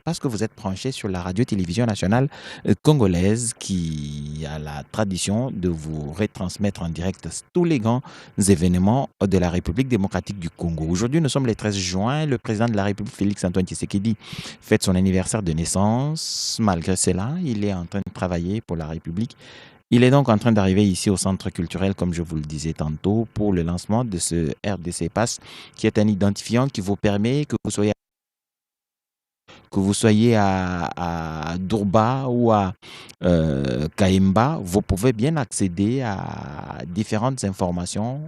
parce que vous êtes branché sur la radio-télévision nationale congolaise qui a la tradition de vous retransmettre en direct tous les grands événements de la République démocratique du Congo. Aujourd'hui, nous sommes le 13 juin. Le président de la République, Félix-Antoine Tshisekedi, fête son anniversaire de naissance. Malgré cela, il est en train de travailler pour la République. Il est donc en train d'arriver ici au centre culturel, comme je vous le disais tantôt, pour le lancement de ce RDC Pass, qui est un identifiant qui vous permet que vous soyez à Durba ou à Kaimba, vous pouvez bien accéder à différentes informations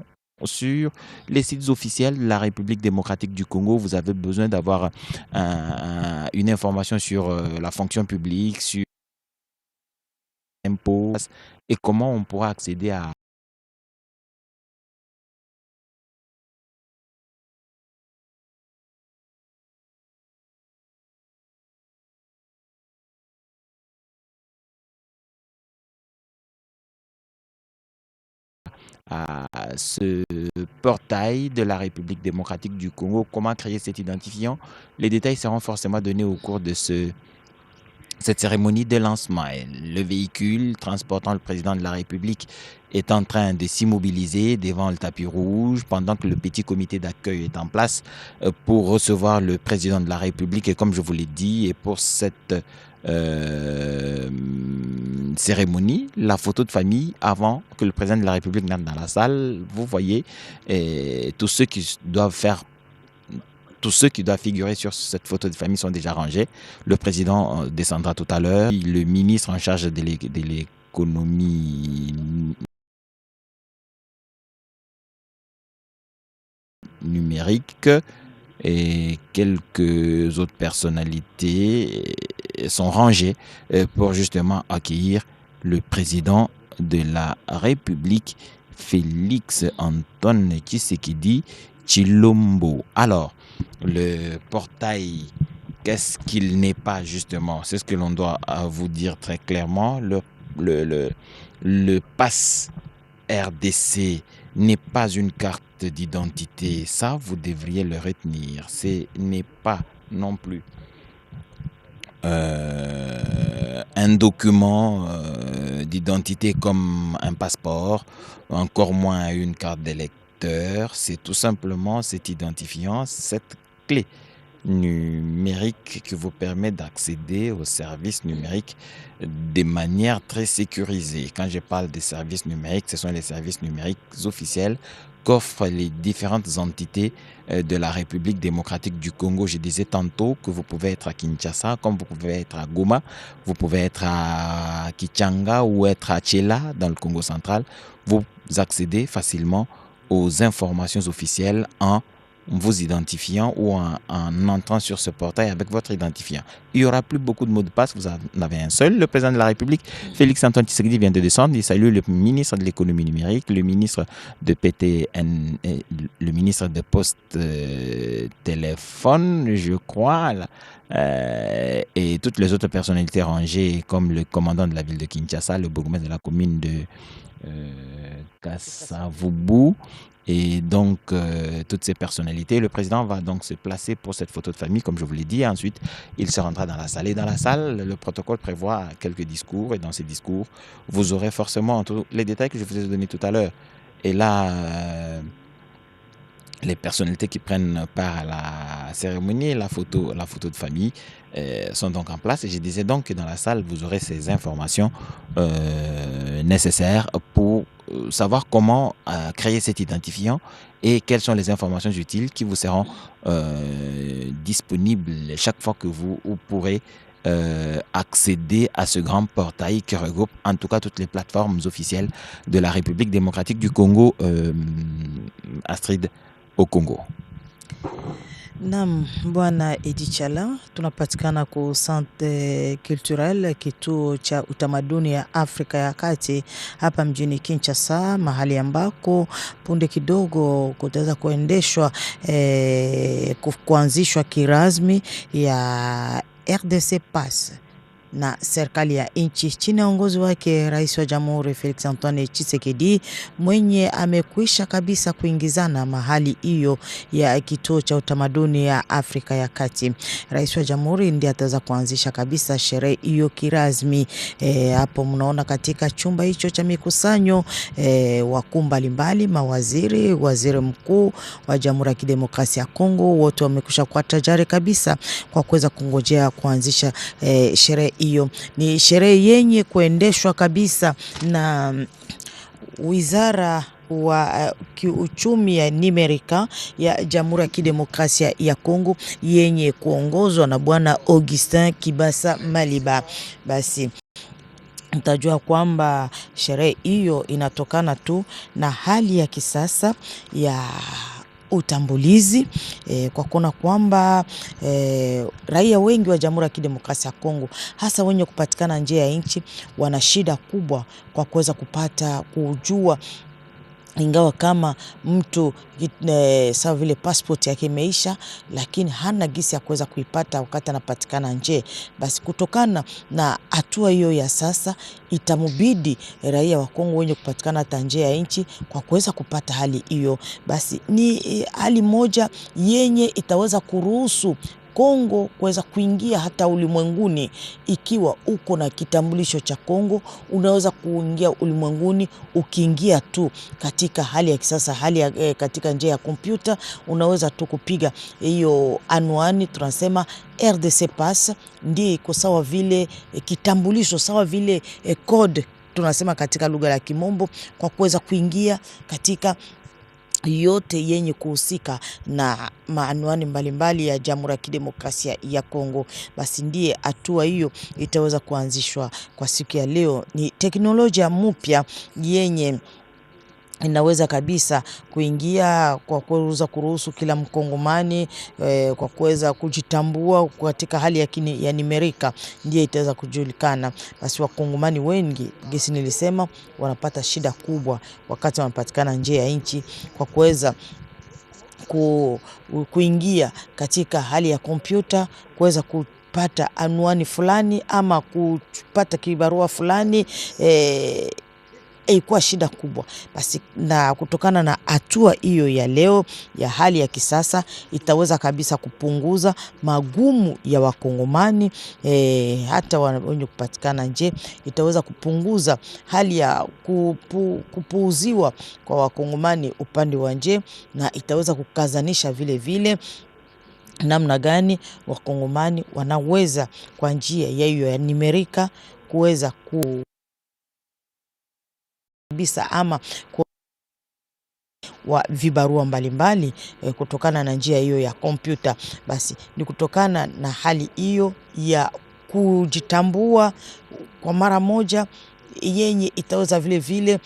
sur les sites officiels de la République démocratique du Congo. Vous avez besoin d'avoir une information sur la fonction publique, sur l'impôt et comment on pourra accéder à ce portail de la République démocratique du Congo. Comment créer cet identifiant? Les détails seront forcément donnés au cours de cette cérémonie de lancement. Le véhicule transportant le président de la République est en train de s'immobiliser devant le tapis rouge pendant que le petit comité d'accueil est en place pour recevoir le président de la République. Et comme je vous l'ai dit, et pour cette cérémonie, la photo de famille avant que le président de la République n'entre dans la salle, vous voyez tous ceux qui doivent faire tous ceux qui doivent figurer sur cette photo de famille sont déjà rangés. Le président descendra tout à l'heure. Le ministre en charge de l'économie numérique et quelques autres personnalités sont rangées pour justement accueillir le président de la République, Félix-Antoine Tshisekedi Tshilombo. Alors, le portail, qu'est-ce qu'il n'est pas justement? C'est ce que l'on doit vous dire très clairement. Le pass RDC n'est pas une carte d'identité. Ça, vous devriez le retenir. Ce n'est pas non plus un document d'identité comme un passeport, encore moins une carte d'électeur. C'est tout simplement cet identifiant, cette clé numérique qui vous permet d'accéder aux services numériques de manière très sécurisée. Quand je parle des services numériques, ce sont les services numériques officiels qu'offrent les différentes entités de la République démocratique du Congo. Je disais tantôt que vous pouvez être à Kinshasa, comme vous pouvez être à Goma, vous pouvez être à Kichanga ou être à Tchela dans le Congo central. Vous accédez facilement aux informations officielles en vous identifiant ou en entrant sur ce portail avec votre identifiant. Il n'y aura plus beaucoup de mots de passe, vous en avez un seul. Le président de la République, Félix-Antoine Tshisekedi, vient de descendre. Il salue le ministre de l'économie numérique, le ministre de PTN, le ministre de Poste Téléphone, je crois, et toutes les autres personnalités rangées comme le commandant de la ville de Kinshasa, le bourgmestre de la commune de Kassavubu. Et donc, toutes ces personnalités, le président va donc se placer pour cette photo de famille, comme je vous l'ai dit. Et ensuite, il se rendra dans la salle. Et dans la salle, le protocole prévoit quelques discours. Et dans ces discours, vous aurez forcément tous les détails que je vous ai donnés tout à l'heure. Et là, les personnalités qui prennent part à la cérémonie, la photo de famille, sont donc en place. Et je disais donc que dans la salle, vous aurez ces informations nécessaires pour savoir comment créer cet identifiant et quelles sont les informations utiles qui vous seront disponibles chaque fois que vous pourrez accéder à ce grand portail qui regroupe en tout cas toutes les plateformes officielles de la République démocratique du Congo, Astrid, au Congo. Naam, Bwana Edi Chala, tunapatikana ku Centre Culturel, kituo cha utamaduni ya Afrika ya Kati hapa mjini Kinshasa, mahali ambako punde kidogo kutaweza kuendeshwa kuanzishwa kirasmi ya RDC Pass. na serikali ya nchi chini ya uongozi wake Rais wa Jamhuri Felix Antoine Tshisekedi, mwenye amekwisha kabisa kuingizana mahali hiyo ya kituo cha utamaduni ya Afrika ya Kati. Rais wa Jamhuri ndiye ataweza kuanzisha kabisa sherehe hiyo kirasmi. Hapo mnaona katika chumba hicho cha mikusanyo wakuu mbalimbali, mawaziri, waziri mkuu wa Jamhuri ya Kidemokrasia ya Kongo, wote wamekwisha kuwa tayari kabisa kwa kuweza kungojea kuanzisha sherehe hiyo. Ni sherehe yenye kuendeshwa kabisa na wizara wa kiuchumi ya Nimerika ya Jamhuri ya Kidemokrasia ya Kongo yenye kuongozwa na Bwana Augustin Kibasa Maliba. Basi mtajua kwamba sherehe hiyo inatokana tu na hali ya kisasa ya utambulizi, kwa kuona kwamba raia wengi wa Jamhuri ya Kidemokrasia ya Kongo, hasa wenye kupatikana nje ya nchi, wana shida kubwa kwa kuweza kupata kujua, ingawa kama mtu sawa vile passport yake imeisha, lakini hana gisi ya kuweza kuipata wakati anapatikana nje. Basi kutokana na hatua hiyo ya sasa, itamubidi raia wa Kongo wenye kupatikana hata nje ya nchi kwa kuweza kupata hali hiyo. Basi ni hali moja yenye itaweza kuruhusu Kongo kuweza kuingia hata ulimwenguni. Ikiwa uko na kitambulisho cha Kongo, unaweza kuingia ulimwenguni ukiingia tu katika hali ya kisasa, hali ya katika njia ya kompyuta. Unaweza tu kupiga hiyo anwani, tunasema RDC Pass, ndiye iko sawa vile kitambulisho, sawa vile code tunasema katika lugha ya Kimombo, kwa kuweza kuingia katika yote yenye kuhusika na maanwani mbalimbali ya Jamhuri ya Kidemokrasia ya Kongo. Basi ndiye hatua hiyo itaweza kuanzishwa kwa siku ya leo. Ni teknolojia mpya yenye inaweza kabisa kuingia kwa kuweza kuruhusu kila mkongomani kwa kuweza kujitambua katika hali ya Nimerika, ndiye itaweza kujulikana. Basi wakongomani wengi, gesi nilisema, wanapata shida kubwa wakati wanapatikana nje ya nchi kwa kuweza kuingia katika hali ya kompyuta, kuweza kupata anwani fulani ama kupata kibarua fulani, ilikuwa shida kubwa. Basi na kutokana na hatua hiyo ya leo ya hali ya kisasa, itaweza kabisa kupunguza magumu ya wakongomani, hata wenye kupatikana nje. Itaweza kupunguza hali ya kupuuziwa kwa wakongomani upande wa nje, na itaweza kukazanisha vile vile namna gani wakongomani wanaweza kwa njia ya hiyo ya Nimerika kuweza kabisa ama wa vibarua mbalimbali kutokana na njia hiyo ya kompyuta. Basi ni kutokana na hali hiyo ya kujitambua kwa mara moja yenye itaweza vile vile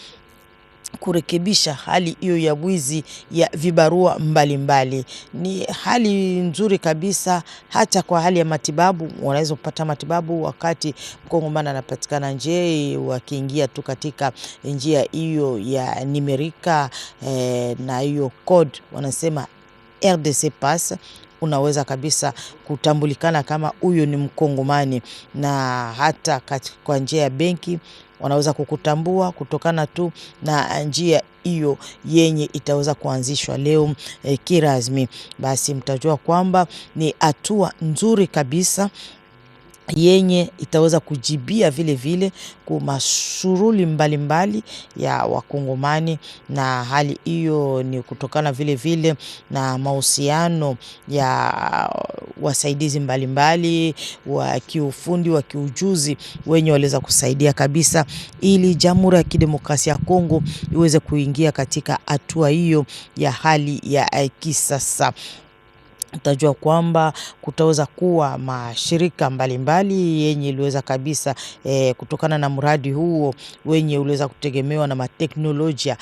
kurekebisha hali hiyo ya wizi ya vibarua mbalimbali. Ni hali nzuri kabisa hata kwa hali ya matibabu. Wanaweza kupata matibabu wakati mkongomani anapatikana nje, wakiingia tu katika njia hiyo ya Nimerika na hiyo code wanasema RDC Pass, unaweza kabisa kutambulikana kama huyo ni mkongomani. Na hata kwa njia ya benki wanaweza kukutambua kutokana tu na njia hiyo yenye itaweza kuanzishwa leo kirasmi. Basi mtajua kwamba ni hatua nzuri kabisa yenye itaweza kujibia vile vile kwa mashughuli mbalimbali ya wakongomani. Na hali hiyo ni kutokana vile vile na mahusiano ya wasaidizi mbalimbali wa kiufundi, wa kiujuzi, wenye waliweza kusaidia kabisa ili Jamhuri ya Kidemokrasia ya Kongo iweze kuingia katika hatua hiyo ya hali ya kisasa. Utajua kwamba kutaweza kuwa mashirika mbalimbali yenye iliweza kabisa kutokana na mradi huo wenye uliweza kutegemewa na mateknolojia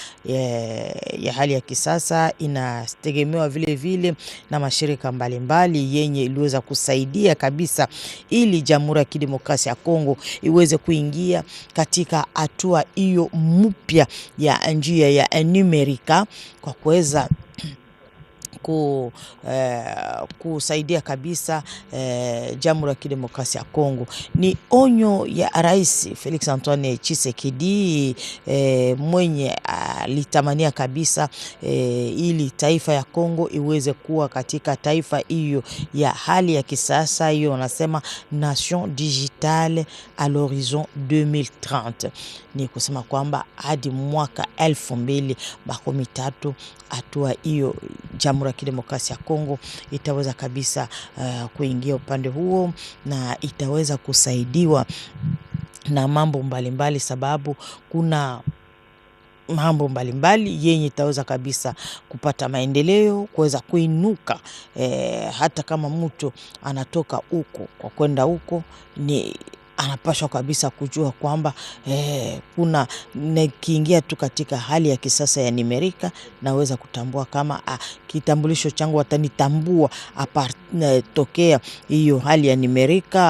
ya hali ya kisasa. Inategemewa vile vile na mashirika mbalimbali yenye iliweza kusaidia kabisa ili Jamhuri ya Kidemokrasia ya Kongo iweze kuingia katika hatua hiyo mpya ya njia ya Nimerika kwa kuweza kusaidia kabisa Jamhuri ya Kidemokrasia ya Kongo. Ni onyo ya Rais Felix Antoine Tshisekedi mwenye alitamania kabisa ili taifa ya Kongo iweze kuwa katika taifa hiyo ya hali ya kisasa, hiyo wanasema nation digitale à l'horizon 2030. Ni kusema kwamba hadi mwaka 2030 hatua hiyo Jamhuri ya Kidemokrasia ya Kongo itaweza kabisa kuingia upande huo, na itaweza kusaidiwa na mambo mbalimbali, sababu kuna mambo mbalimbali yenye itaweza kabisa kupata maendeleo, kuweza kuinuka. Hata kama mtu anatoka huko kwa kwenda huko, ni anapaswa kabisa kujua kwamba kuna kiingia tu katika hali ya kisasa ya nimerika, naweza kutambua kama kitambulisho changu watanitambua tokea hiyo hali ya nimerika.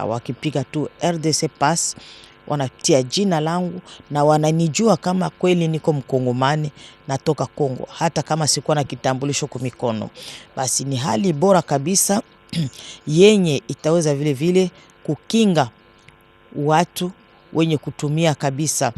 Wakipiga tu RDC pass, wanatia jina langu na wananijua kama kweli niko Mkongomani, natoka Kongo, hata kama sikuwa na kitambulisho kwa mikono. Basi ni hali bora kabisa yenye itaweza vile vile kukinga watu wenye kutumia kabisa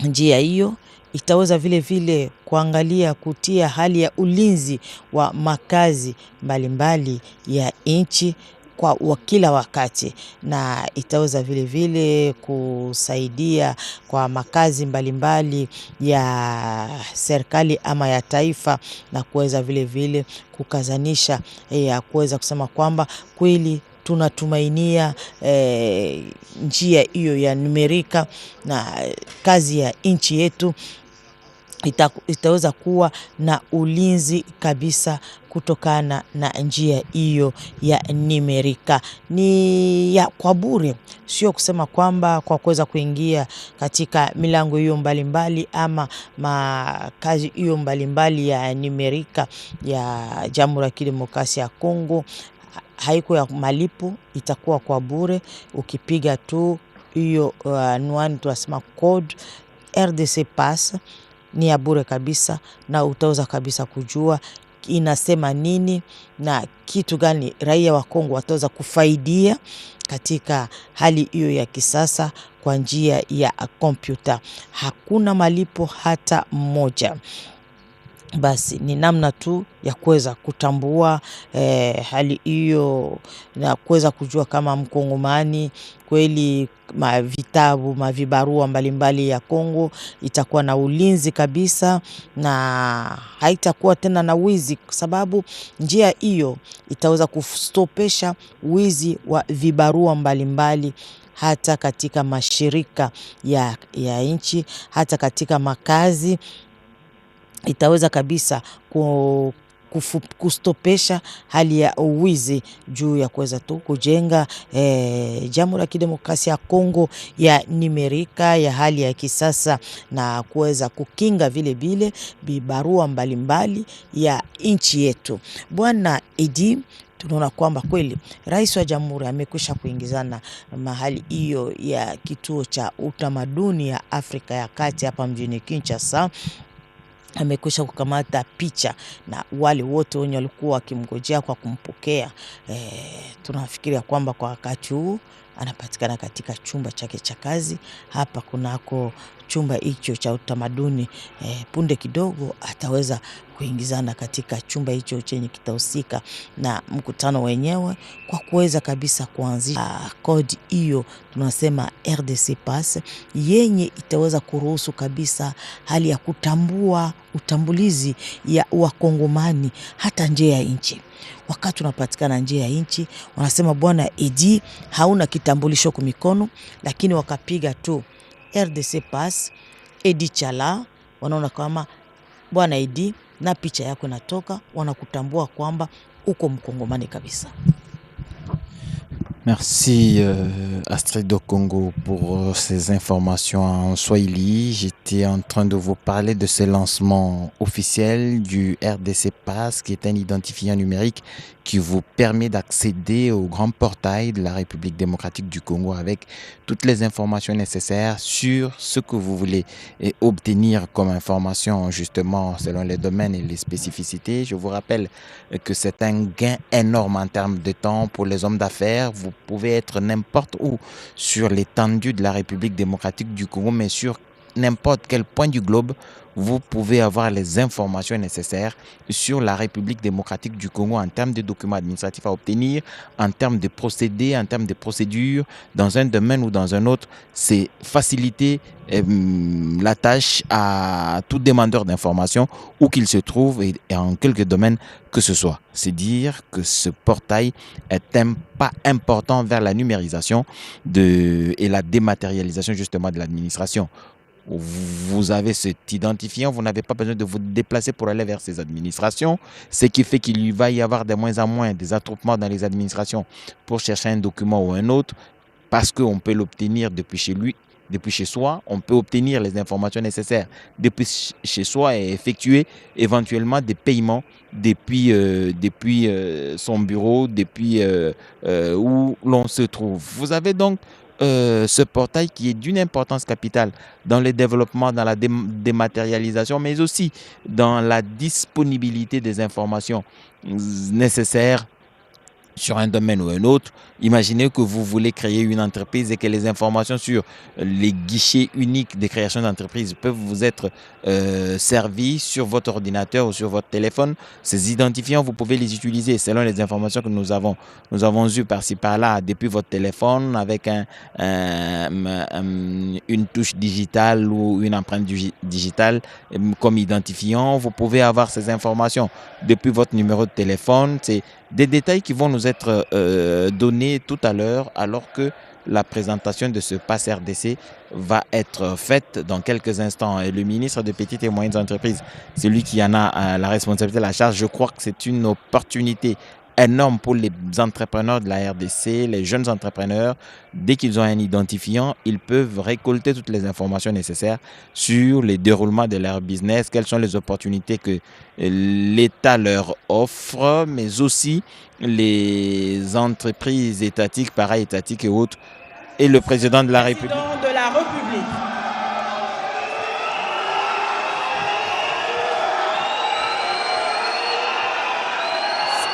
njia hiyo. Itaweza vile vile kuangalia kutia hali ya ulinzi wa makazi mbalimbali ya nchi kwa kila wakati, na itaweza vile vile kusaidia kwa makazi mbalimbali ya serikali ama ya taifa, na kuweza vile vile kukazanisha ya kuweza kusema kwamba kweli tunatumainia njia hiyo ya nimerika, na kazi ya nchi yetu itaweza kuwa na ulinzi kabisa kutokana na njia hiyo ya nimerika. Ni ya kwa bure, sio kusema kwamba kwa kuweza kuingia katika milango hiyo mbalimbali ama makazi hiyo mbalimbali ya nimerika ya Jamhuri ya Kidemokrasia ya Kongo haiko ya malipo, itakuwa kwa bure. Ukipiga tu hiyo anwani tunasema code RDC pass, ni ya bure kabisa, na utaweza kabisa kujua inasema nini na kitu gani raia wa Kongo wataweza kufaidia katika hali hiyo ya kisasa kwa njia ya kompyuta. Hakuna malipo hata mmoja. Basi ni namna tu ya kuweza kutambua hali hiyo, na kuweza kujua kama Mkongomani kweli. Mavitabu, mavibarua mbalimbali ya Kongo itakuwa na ulinzi kabisa, na haitakuwa tena na wizi, kwa sababu njia hiyo itaweza kustopesha wizi wa vibarua mbalimbali hata katika mashirika ya nchi, hata katika makazi. Itaweza kabisa kustopesha hali ya uwizi juu ya kuweza tu kujenga Jamhuri ya Kidemokrasia ya Kongo ya nimerika ya hali ya kisasa, na kuweza kukinga vile vile vibarua mbalimbali ya nchi yetu. Bwana Edi, tunaona kwamba kweli Rais wa Jamhuri amekwisha kuingizana mahali hiyo ya kituo cha utamaduni ya Afrika ya Kati hapa mjini Kinshasa. Amekwisha kukamata picha na wale wote wenye walikuwa wakimgojea kwa kumpokea. Tunafikiria kwamba kwa wakati huu anapatikana katika chumba chake cha kazi. Hapa kunako chumba hicho cha utamaduni. Punde kidogo ataweza kuingizana katika chumba hicho chenye kitahusika na mkutano wenyewe, kwa kuweza kabisa kuanzisha kodi hiyo tunasema RDC pass, yenye itaweza kuruhusu kabisa hali ya kutambua utambulizi ya Wakongomani hata nje ya nchi. Wakati unapatikana nje ya nchi, wanasema bwana Edi hauna kitambulisho kwa mikono, lakini wakapiga tu RDC pass Edi Chala, wanaona kama bwana Edi na picha yako inatoka, wanakutambua kwamba uko Mkongomani kabisa. Merci Astrid de Congo pour ces informations en Swahili. J'étais en train de vous parler de ce lancement officiel du RDC Pass, qui est un identifiant numérique qui vous permet d'accéder au grand portail de la République démocratique du Congo avec toutes les informations nécessaires sur ce que vous voulez obtenir comme information, justement selon les domaines et les spécificités. Je vous rappelle que c'est un gain énorme en termes de temps pour les hommes d'affaires. Vous pouvez être n'importe où sur l'étendue de la République démocratique du Congo, mais sur n'importe quel point du globe, vous pouvez avoir les informations nécessaires sur la République démocratique du Congo en termes de documents administratifs à obtenir, en termes de procédés, en termes de procédures, dans un domaine ou dans un autre. C'est faciliter la tâche à tout demandeur d'informations où qu'il se trouve et en quelques domaines que ce soit. C'est dire que ce portail est un pas important vers la numérisation et la dématérialisation justement de l'administration. Vous avez cet identifiant, vous n'avez pas besoin de vous déplacer pour aller vers ces administrations, ce qui fait qu'il va y avoir de moins en moins des attroupements dans les administrations pour chercher un document ou un autre, parce qu'on peut l'obtenir depuis chez lui, depuis chez soi. On peut obtenir les informations nécessaires depuis chez soi et effectuer éventuellement des paiements depuis son bureau, depuis où l'on se trouve. Vous avez donc ce portail qui est d'une importance capitale dans le développement, dans la dématérialisation, mais aussi dans la disponibilité des informations nécessaires sur un domaine ou un autre. Imaginez que vous voulez créer une entreprise et que les informations sur les guichets uniques de création d'entreprise peuvent vous être servies sur votre ordinateur ou sur votre téléphone. Ces identifiants, vous pouvez les utiliser selon les informations que nous avons. Nous avons eu par-ci par-là depuis votre téléphone avec une touche digitale ou une empreinte digitale comme identifiant. Vous pouvez avoir ces informations depuis votre numéro de téléphone. C'est des détails qui vont nous être donnés tout à l'heure, alors que la présentation de ce pass RDC va être faite dans quelques instants. Et le ministre des Petites et Moyennes Entreprises, c'est lui qui en a la responsabilité, la charge. Je crois que c'est une opportunité énorme pour les entrepreneurs de la RDC, les jeunes entrepreneurs. Dès qu'ils ont un identifiant, ils peuvent récolter toutes les informations nécessaires sur les déroulements de leur business, quelles sont les opportunités que l'État leur offre, mais aussi les entreprises étatiques, para-étatiques et autres, et le président de la République.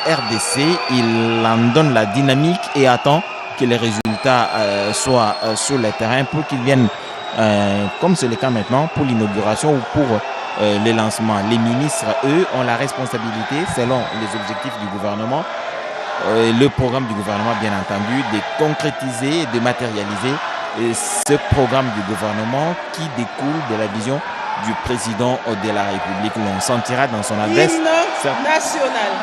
RDC, il en donne la dynamique et attend que les résultats soient sur le terrain pour qu'ils viennent, comme c'est le cas maintenant, pour l'inauguration ou pour les lancements. Les ministres, eux, ont la responsabilité, selon les objectifs du gouvernement, le programme du gouvernement, bien entendu, de concrétiser et de matérialiser ce programme du gouvernement qui découle de la vision du président de la République. L'on sentira dans son adresse. Hymne national.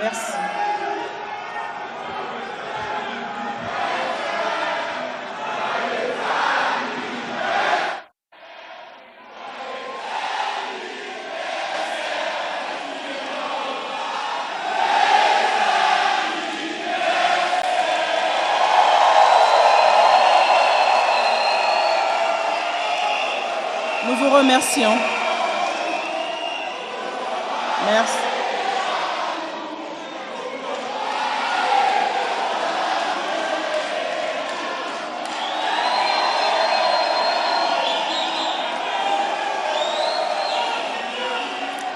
Merci. Nous vous remercions. Merci.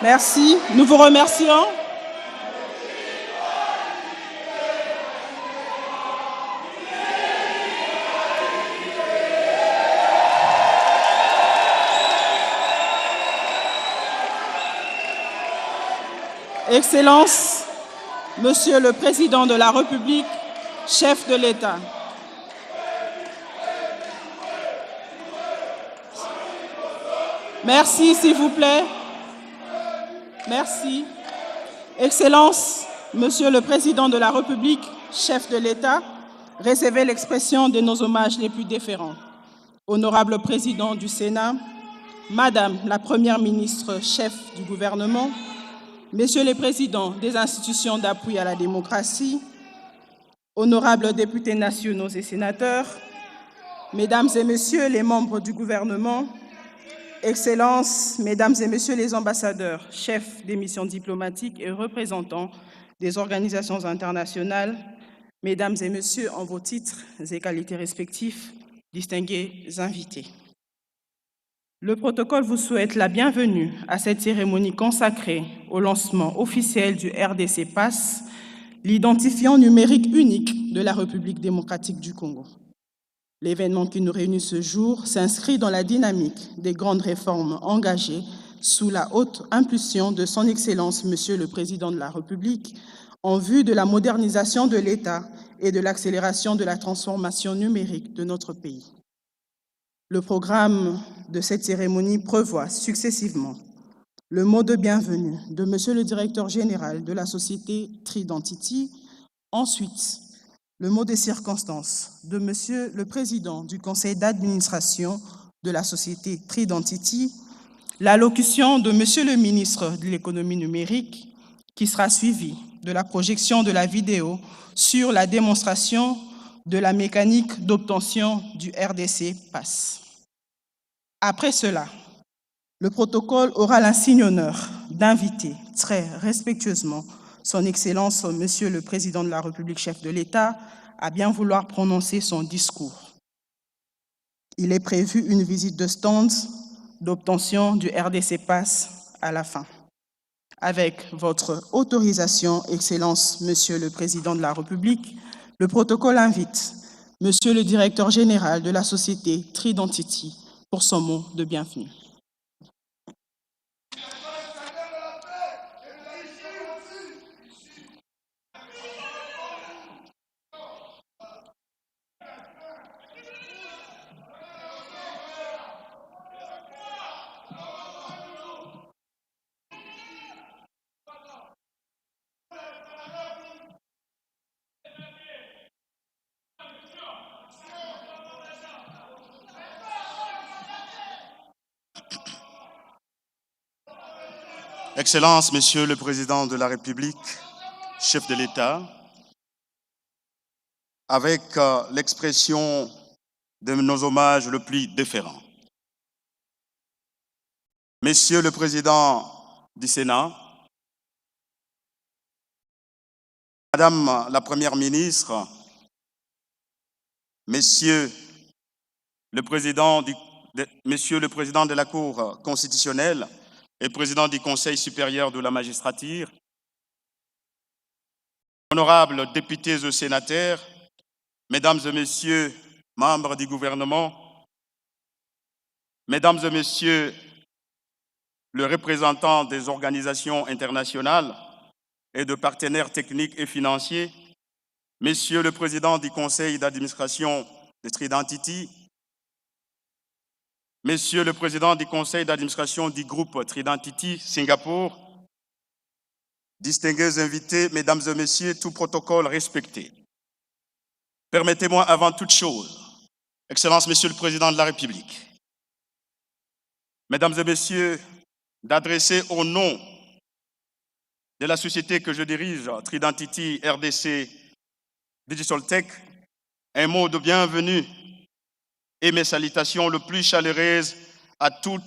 Merci. Nous vous remercions. Excellences, Monsieur le Président de la République, chef de l'État. Merci, s'il vous plaît. Merci. Excellences, Monsieur le Président de la République, chef de l'État, recevez l'expression de nos hommages les plus déférents. Honorable Président du Sénat, Madame la Première ministre, chef du gouvernement, Messieurs les présidents des institutions d'appui à la démocratie, honorables députés nationaux et sénateurs, Mesdames et Messieurs les membres du gouvernement, Excellences, Mesdames et Messieurs les ambassadeurs, chefs des missions diplomatiques et représentants des organisations internationales, Mesdames et Messieurs, en vos titres et qualités respectifs, distingués invités. Le protocole vous souhaite la bienvenue à cette cérémonie consacrée au lancement officiel du RDC PASS, l'identifiant numérique unique de la République démocratique du Congo. L'événement qui nous réunit ce jour s'inscrit dans la dynamique des grandes réformes engagées sous la haute impulsion de son Excellence, Monsieur le Président de la République, en vue de la modernisation de l'État et de l'accélération de la transformation numérique de notre pays. Le programme de cette cérémonie prévoit successivement le mot de bienvenue de Monsieur le Directeur général de la société Tridentity, ensuite le mot des circonstances de Monsieur le Président du Conseil d'administration de la société Tridentity, l'allocution de Monsieur le Ministre de l'économie numérique, qui sera suivie de la projection de la vidéo sur la démonstration de la mécanique d'obtention du RDC PASS. Après cela, le protocole aura l'insigne honneur d'inviter très respectueusement son Excellence, Monsieur le Président de la République, chef de l'État, à bien vouloir prononcer son discours. Il est prévu une visite de stand d'obtention du RDC PASS à la fin. Avec votre autorisation, Excellence, Monsieur le Président de la République, le protocole invite Monsieur le Directeur général de la société Tridentity pour son mot de bienvenue. Excellences, Monsieur le Président de la République, chef de l'État, avec l'expression de nos hommages le plus déférents. Monsieur le Président du Sénat, Madame la Première ministre, Monsieur le Président de la Cour constitutionnelle et Président du Conseil supérieur de la magistrature, honorables députés et sénateurs, Mesdames et Messieurs, membres du gouvernement, Mesdames et Messieurs, le représentant des organisations internationales et de partenaires techniques et financiers, Monsieur le Président du Conseil d'administration de Tridentity, Monsieur le Président du Conseil d'administration du groupe Tridentity Singapour, distingués invités, mesdames et messieurs, tout protocole respecté. Permettez-moi avant toute chose, Excellence, Monsieur le Président de la République, mesdames et messieurs, d'adresser au nom de la société que je dirige, Tridentity RDC Digital Tech, un mot de bienvenue et mes salutations les plus chaleureuses à toutes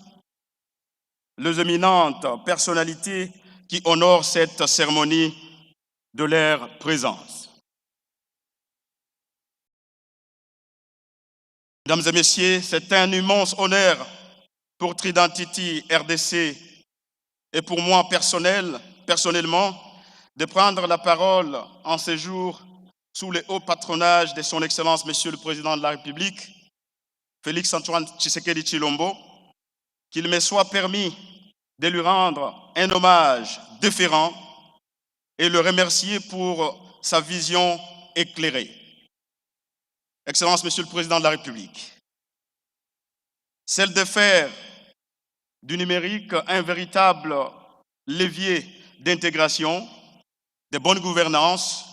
les éminentes personnalités qui honorent cette cérémonie de leur présence. Mesdames et messieurs, c'est un immense honneur pour Tridentity RDC et pour moi personnellement de prendre la parole en ce jour sous le haut patronage de son Excellence, Monsieur le Président de la République, Félix-Antoine Tshisekedi Tshilombo, qu'il me soit permis de lui rendre un hommage déférent et le remercier pour sa vision éclairée. Excellence, Monsieur le Président de la République, celle de faire du numérique un véritable levier d'intégration, de bonne gouvernance,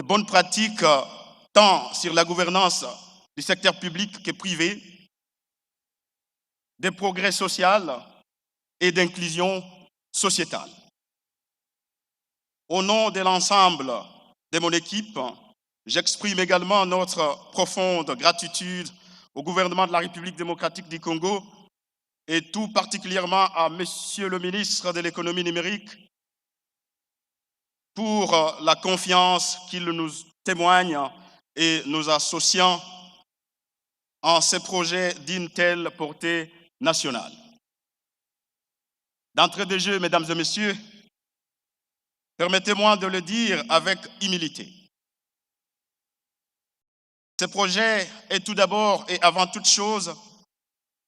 de bonnes pratiques tant sur la gouvernance du secteur public que privé, de progrès social et d'inclusion sociétale. Au nom de l'ensemble de mon équipe, j'exprime également notre profonde gratitude au gouvernement de la République démocratique du Congo et tout particulièrement à Monsieur le ministre de l'économie numérique pour la confiance qu'il nous témoigne et nous associant en ces projets d'une telle portée nationale. D'entrée de jeu, mesdames et messieurs, permettez-moi de le dire avec humilité. Ce projet est tout d'abord et avant toute chose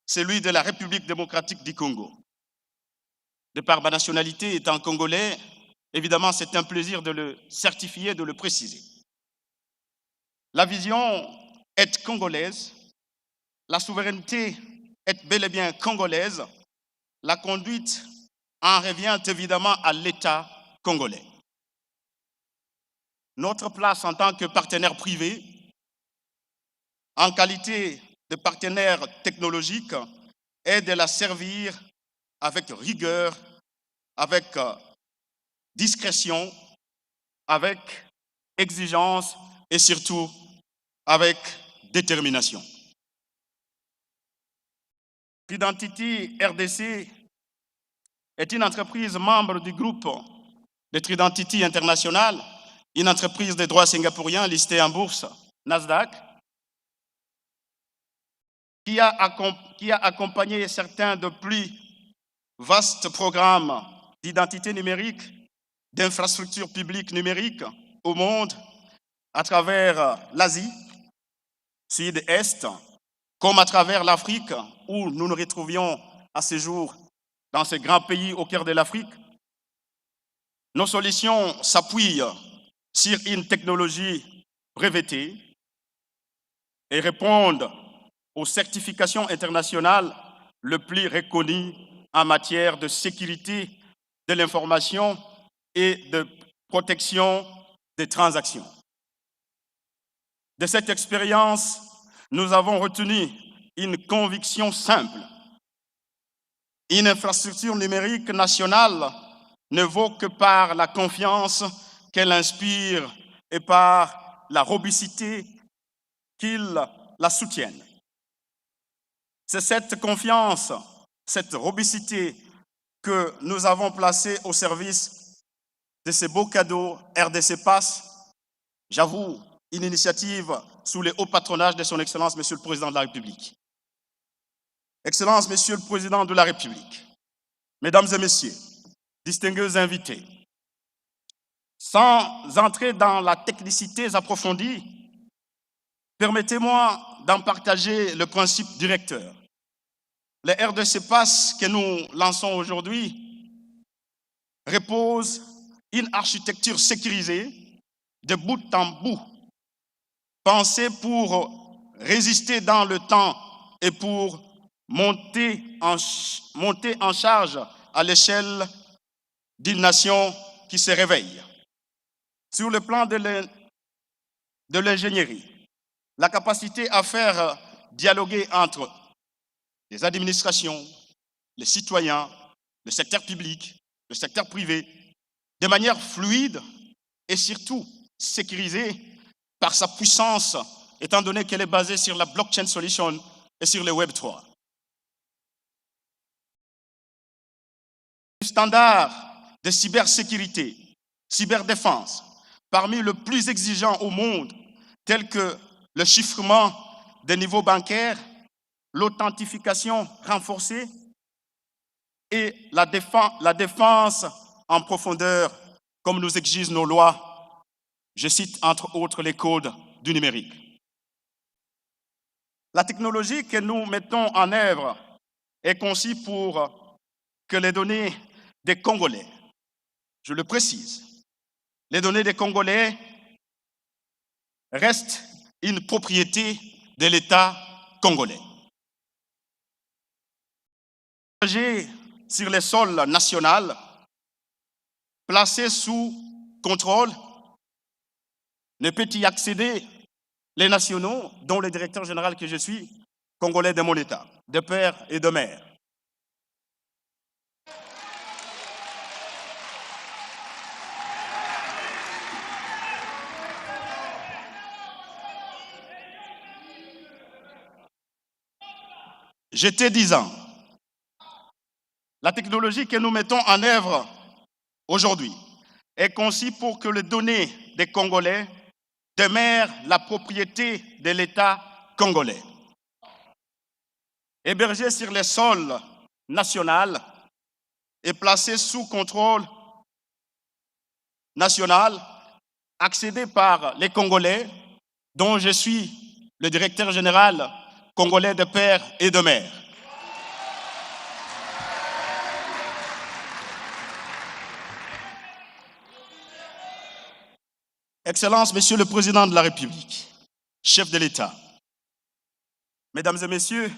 celui de la République démocratique du Congo. De par ma nationalité étant congolais, évidemment, c'est un plaisir de le certifier, de le préciser. La vision est congolaise, la souveraineté est bel et bien congolaise, la conduite en revient évidemment à l'État congolais. Notre place en tant que partenaire privé, en qualité de partenaire technologique, est de la servir avec rigueur, avec discrétion, avec exigence et surtout avec détermination. Tridentity RDC est une entreprise membre du groupe de Tridentity International, une entreprise de droit singapourien listée en bourse Nasdaq, qui a accompagné certains des plus vastes programmes d'identité numérique, d'infrastructures publiques numériques au monde, à travers l'Asie, Sud-Est, comme à travers l'Afrique, où nous nous retrouvions à ce jour dans ce grand pays au cœur de l'Afrique. Nos solutions s'appuient sur une technologie brevetée et répondent aux certifications internationales les plus reconnues en matière de sécurité de l'information et de protection des transactions. De cette expérience, nous avons retenu une conviction simple. Une infrastructure numérique nationale ne vaut que par la confiance qu'elle inspire et par la robustité qu'il la soutienne. C'est cette confiance, cette robustité que nous avons placée au service de ce beau cadeau RDC Pass. J'avoue, une initiative sous le haut patronage de son Excellence, Monsieur le Président de la République. Excellence, Monsieur le Président de la République, Mesdames et Messieurs, distingués invités, sans entrer dans la technicité approfondie, permettez-moi d'en partager le principe directeur. Le RDC Pass que nous lançons aujourd'hui repose une architecture sécurisée de bout en bout, pensée pour résister dans le temps et pour monter en charge à l'échelle d'une nation qui se réveille. Sur le plan de l'ingénierie, la capacité à faire dialoguer entre les administrations, les citoyens, le secteur public, le secteur privé, de manière fluide et surtout sécurisée par sa puissance, étant donné qu'elle est basée sur la blockchain solution et sur le Web 3. Le standard de cybersécurité, cyberdéfense, parmi les plus exigeants au monde, tels que le chiffrement des niveaux bancaires, l'authentification renforcée et la défense en profondeur, comme nous exigent nos lois. Je cite entre autres les codes du numérique. La technologie que nous mettons en œuvre est conçue pour que les données des Congolais, je le précise, les données des Congolais restent une propriété de l'État congolais. Sur les sols nationaux, placés sous contrôle, ne peut y accéder les nationaux, dont le directeur général que je suis, congolais de mon État, de père et de mère. J'étais 10 ans. La technologie que nous mettons en œuvre aujourd'hui est conçue pour que les données des Congolais demeurent la propriété de l'État congolais. Hébergée sur les sols national et placée sous contrôle national, accédée par les Congolais, dont je suis le directeur général congolais de père et de mère. Excellences, Monsieur le Président de la République, chef de l'État, Mesdames et Messieurs,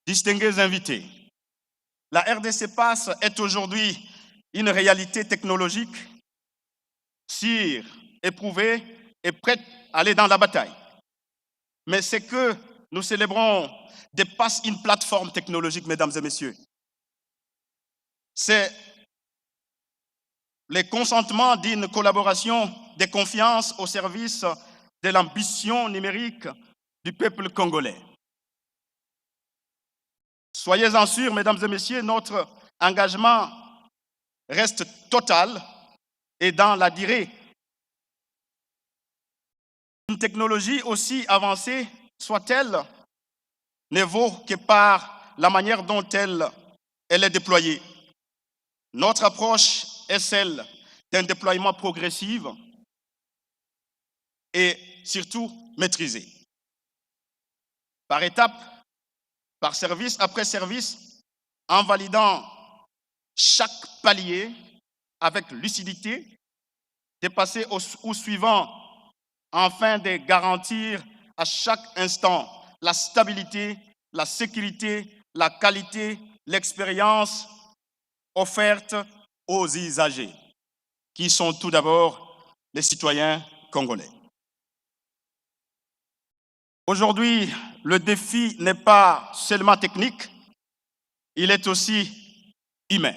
distingués invités, la RDC PASS est aujourd'hui une réalité technologique sûre, éprouvée et prête à aller dans la bataille. Mais ce que nous célébrons dépasse une plateforme technologique, Mesdames et Messieurs. C'est le consentement d'une collaboration de confiance au service de l'ambition numérique du peuple congolais. Soyez-en sûrs, Mesdames et Messieurs, notre engagement reste total et dans la durée. Une technologie aussi avancée soit-elle ne vaut que par la manière dont elle est déployée. Notre approche est celle d'un déploiement progressif et surtout maîtrisé. Par étapes, par service après service, en validant chaque palier avec lucidité, de passer au suivant afin de garantir à chaque instant la stabilité, la sécurité, la qualité, l'expérience offerte aux usagers, qui sont tout d'abord les citoyens congolais. Aujourd'hui, le défi n'est pas seulement technique, il est aussi humain.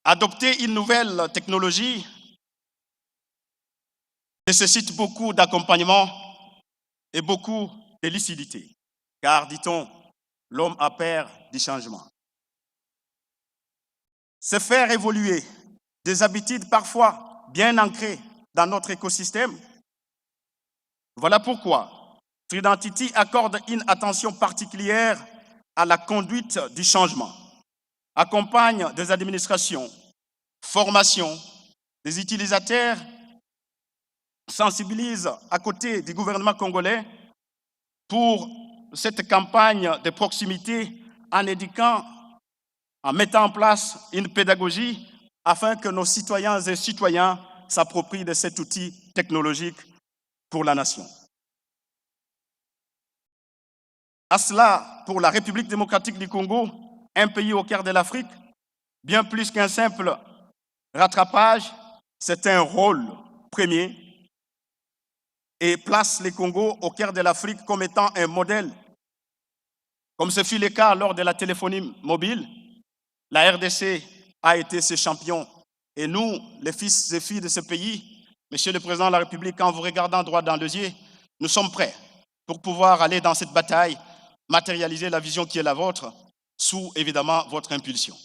Adopter une nouvelle technologie nécessite beaucoup d'accompagnement et beaucoup de lucidité, car, dit-on, l'homme a peur du changement. C'est faire évoluer des habitudes parfois bien ancrées dans notre écosystème. Voilà pourquoi Tridentity accorde une attention particulière à la conduite du changement, accompagne des administrations, formation, des utilisateurs, sensibilise à côté du gouvernement congolais pour cette campagne de proximité en éduquant, en mettant en place une pédagogie afin que nos citoyens et citoyennes s'approprient de cet outil technologique pour la nation. À cela, pour la République démocratique du Congo, un pays au cœur de l'Afrique, bien plus qu'un simple rattrapage, c'est un rôle premier et place les Congos au cœur de l'Afrique comme étant un modèle. Comme ce fut le cas lors de la téléphonie mobile, la RDC a été ce champion. Et nous, les fils et filles de ce pays, Monsieur le Président de la République, en vous regardant droit dans les yeux, nous sommes prêts pour pouvoir aller dans cette bataille, matérialiser la vision qui est la vôtre, sous évidemment votre impulsion.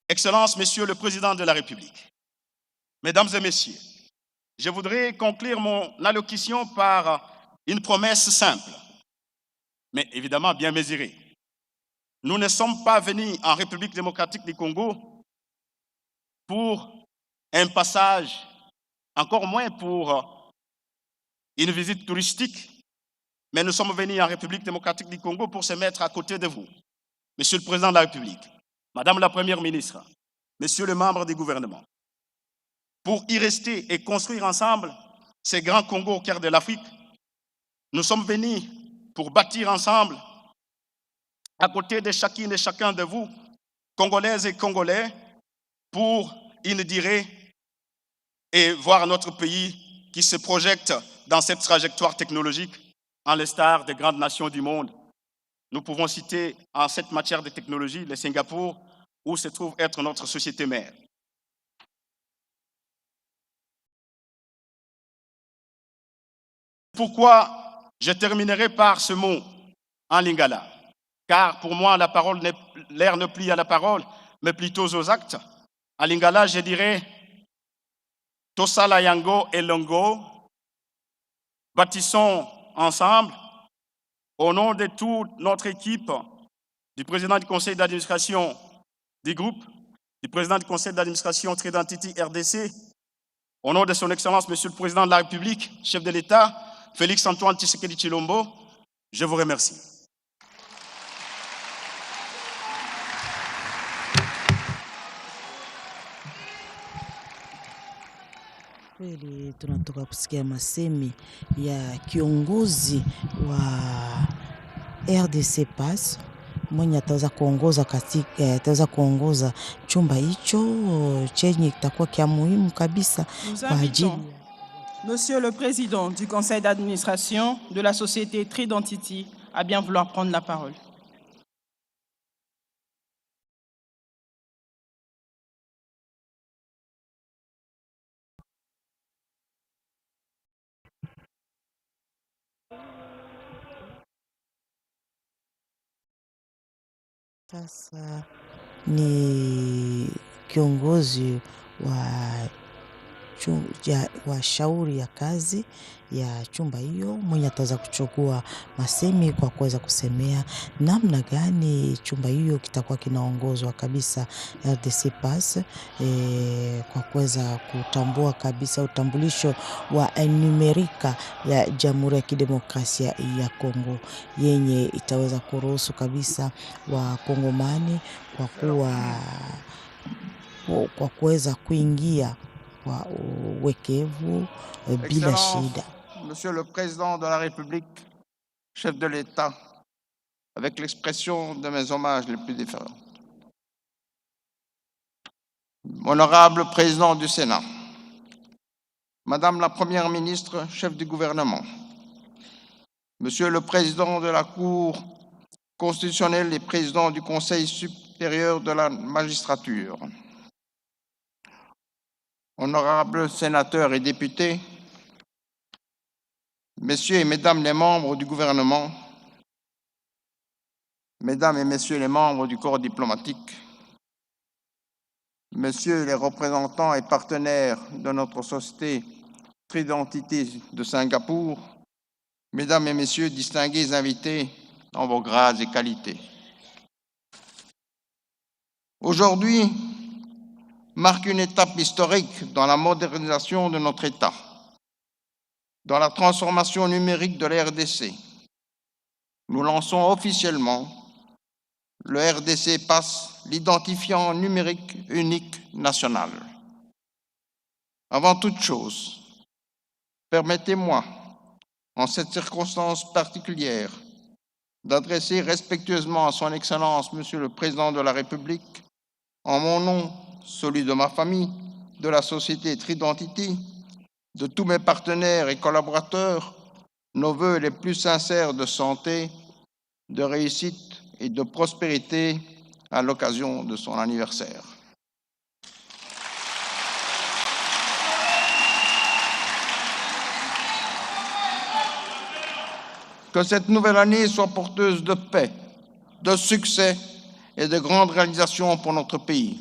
Excellences, Monsieur le Président de la République, Mesdames et Messieurs, je voudrais conclure mon allocution par une promesse simple, mais évidemment bien mesurée. Nous ne sommes pas venus en République démocratique du Congo pour un passage, encore moins pour une visite touristique, mais nous sommes venus en République démocratique du Congo pour se mettre à côté de vous, Monsieur le Président de la République, Madame la Première ministre, Messieurs les membres du gouvernement, pour y rester et construire ensemble ces grands Congos au cœur de l'Afrique. Nous sommes venus pour bâtir ensemble, à côté de chacune et chacun de vous, Congolaises et Congolais, pour inaugurer et voir notre pays qui se projette dans cette trajectoire technologique en l'instar des grandes nations du monde. Nous pouvons citer en cette matière de technologie le Singapour, où se trouve être notre société mère. Pourquoi je terminerai par ce mot en lingala? Car pour moi, l'air ne plie à la parole, mais plutôt aux actes. En lingala, je dirais Tosala Yango et Longo, bâtissons ensemble, au nom de toute notre équipe, du président du conseil d'administration du groupe, du président du conseil d'administration Tridentity RDC, au nom de son Excellence, Monsieur le Président de la République, chef de l'État, Félix Antoine Tshisekedi Tshilombo, je vous remercie. Kweli tunatoka kusikia masemi ya kiongozi wa RDC PAS mwenye ataweza kuongoza chumba hicho chenye kitakuwa kia muhimu kabisa kwa ajili. Monsieur le Président du Conseil d'administration de la société Tridentity à bien vouloir prendre la parole. Sasa ni kiongozi wa shauri ya kazi ya chumba hiyo mwenye ataweza kuchukua masemi kwa kuweza kusemea namna gani chumba hiyo kitakuwa kinaongozwa kabisa RDC PAS, kwa kuweza kutambua kabisa utambulisho wa numerika ya Jamhuri ya Kidemokrasia ya Kongo yenye itaweza kuruhusu kabisa wa Kongomani kwa kuweza kuingia kwa uwekevu bila shida. Monsieur le Président de la République, chef de l'État, avec l'expression de mes hommages les plus différents. Honorable Président du Sénat, Madame la Première ministre, chef du gouvernement, Monsieur le Président de la Cour constitutionnelle et Président du Conseil supérieur de la magistrature, honorables sénateurs et députés, Messieurs et Mesdames les membres du gouvernement, Mesdames et Messieurs les membres du corps diplomatique, Messieurs les représentants et partenaires de notre société Tridentity de Singapour, Mesdames et Messieurs distingués invités en vos grades et qualités. Aujourd'hui marque une étape historique dans la modernisation de notre État, dans la transformation numérique de la RDC. Nous lançons officiellement le RDC PAS, l'identifiant numérique unique national. Avant toute chose, permettez-moi, en cette circonstance particulière, d'adresser respectueusement à son Excellence, Monsieur le Président de la République, en mon nom, celui de ma famille, de la société Tridentity, de tous mes partenaires et collaborateurs, nos vœux les plus sincères de santé, de réussite et de prospérité à l'occasion de son anniversaire. Que cette nouvelle année soit porteuse de paix, de succès et de grandes réalisations pour notre pays.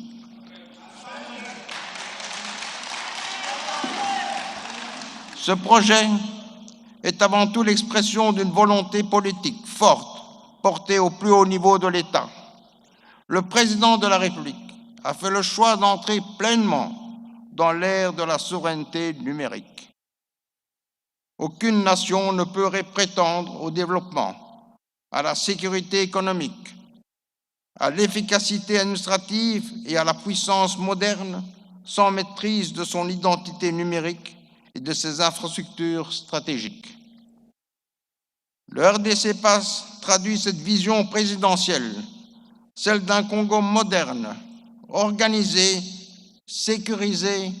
Ce projet est avant tout l'expression d'une volonté politique forte, portée au plus haut niveau de l'État. Le président de la République a fait le choix d'entrer pleinement dans l'ère de la souveraineté numérique. Aucune nation ne peut prétendre au développement, à la sécurité économique, à l'efficacité administrative et à la puissance moderne sans maîtrise de son identité numérique et de ses infrastructures stratégiques. Le RDC PASS traduit cette vision présidentielle, celle d'un Congo moderne, organisé, sécurisé,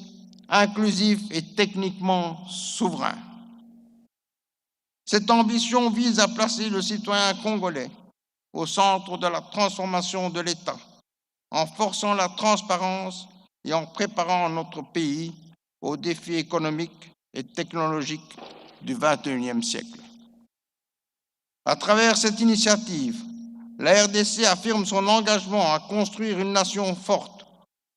inclusif et techniquement souverain. Cette ambition vise à placer le citoyen congolais au centre de la transformation de l'État, en forçant la transparence et en préparant notre pays aux défis économiques et technologiques du XXIe siècle. À travers cette initiative, la RDC affirme son engagement à construire une nation forte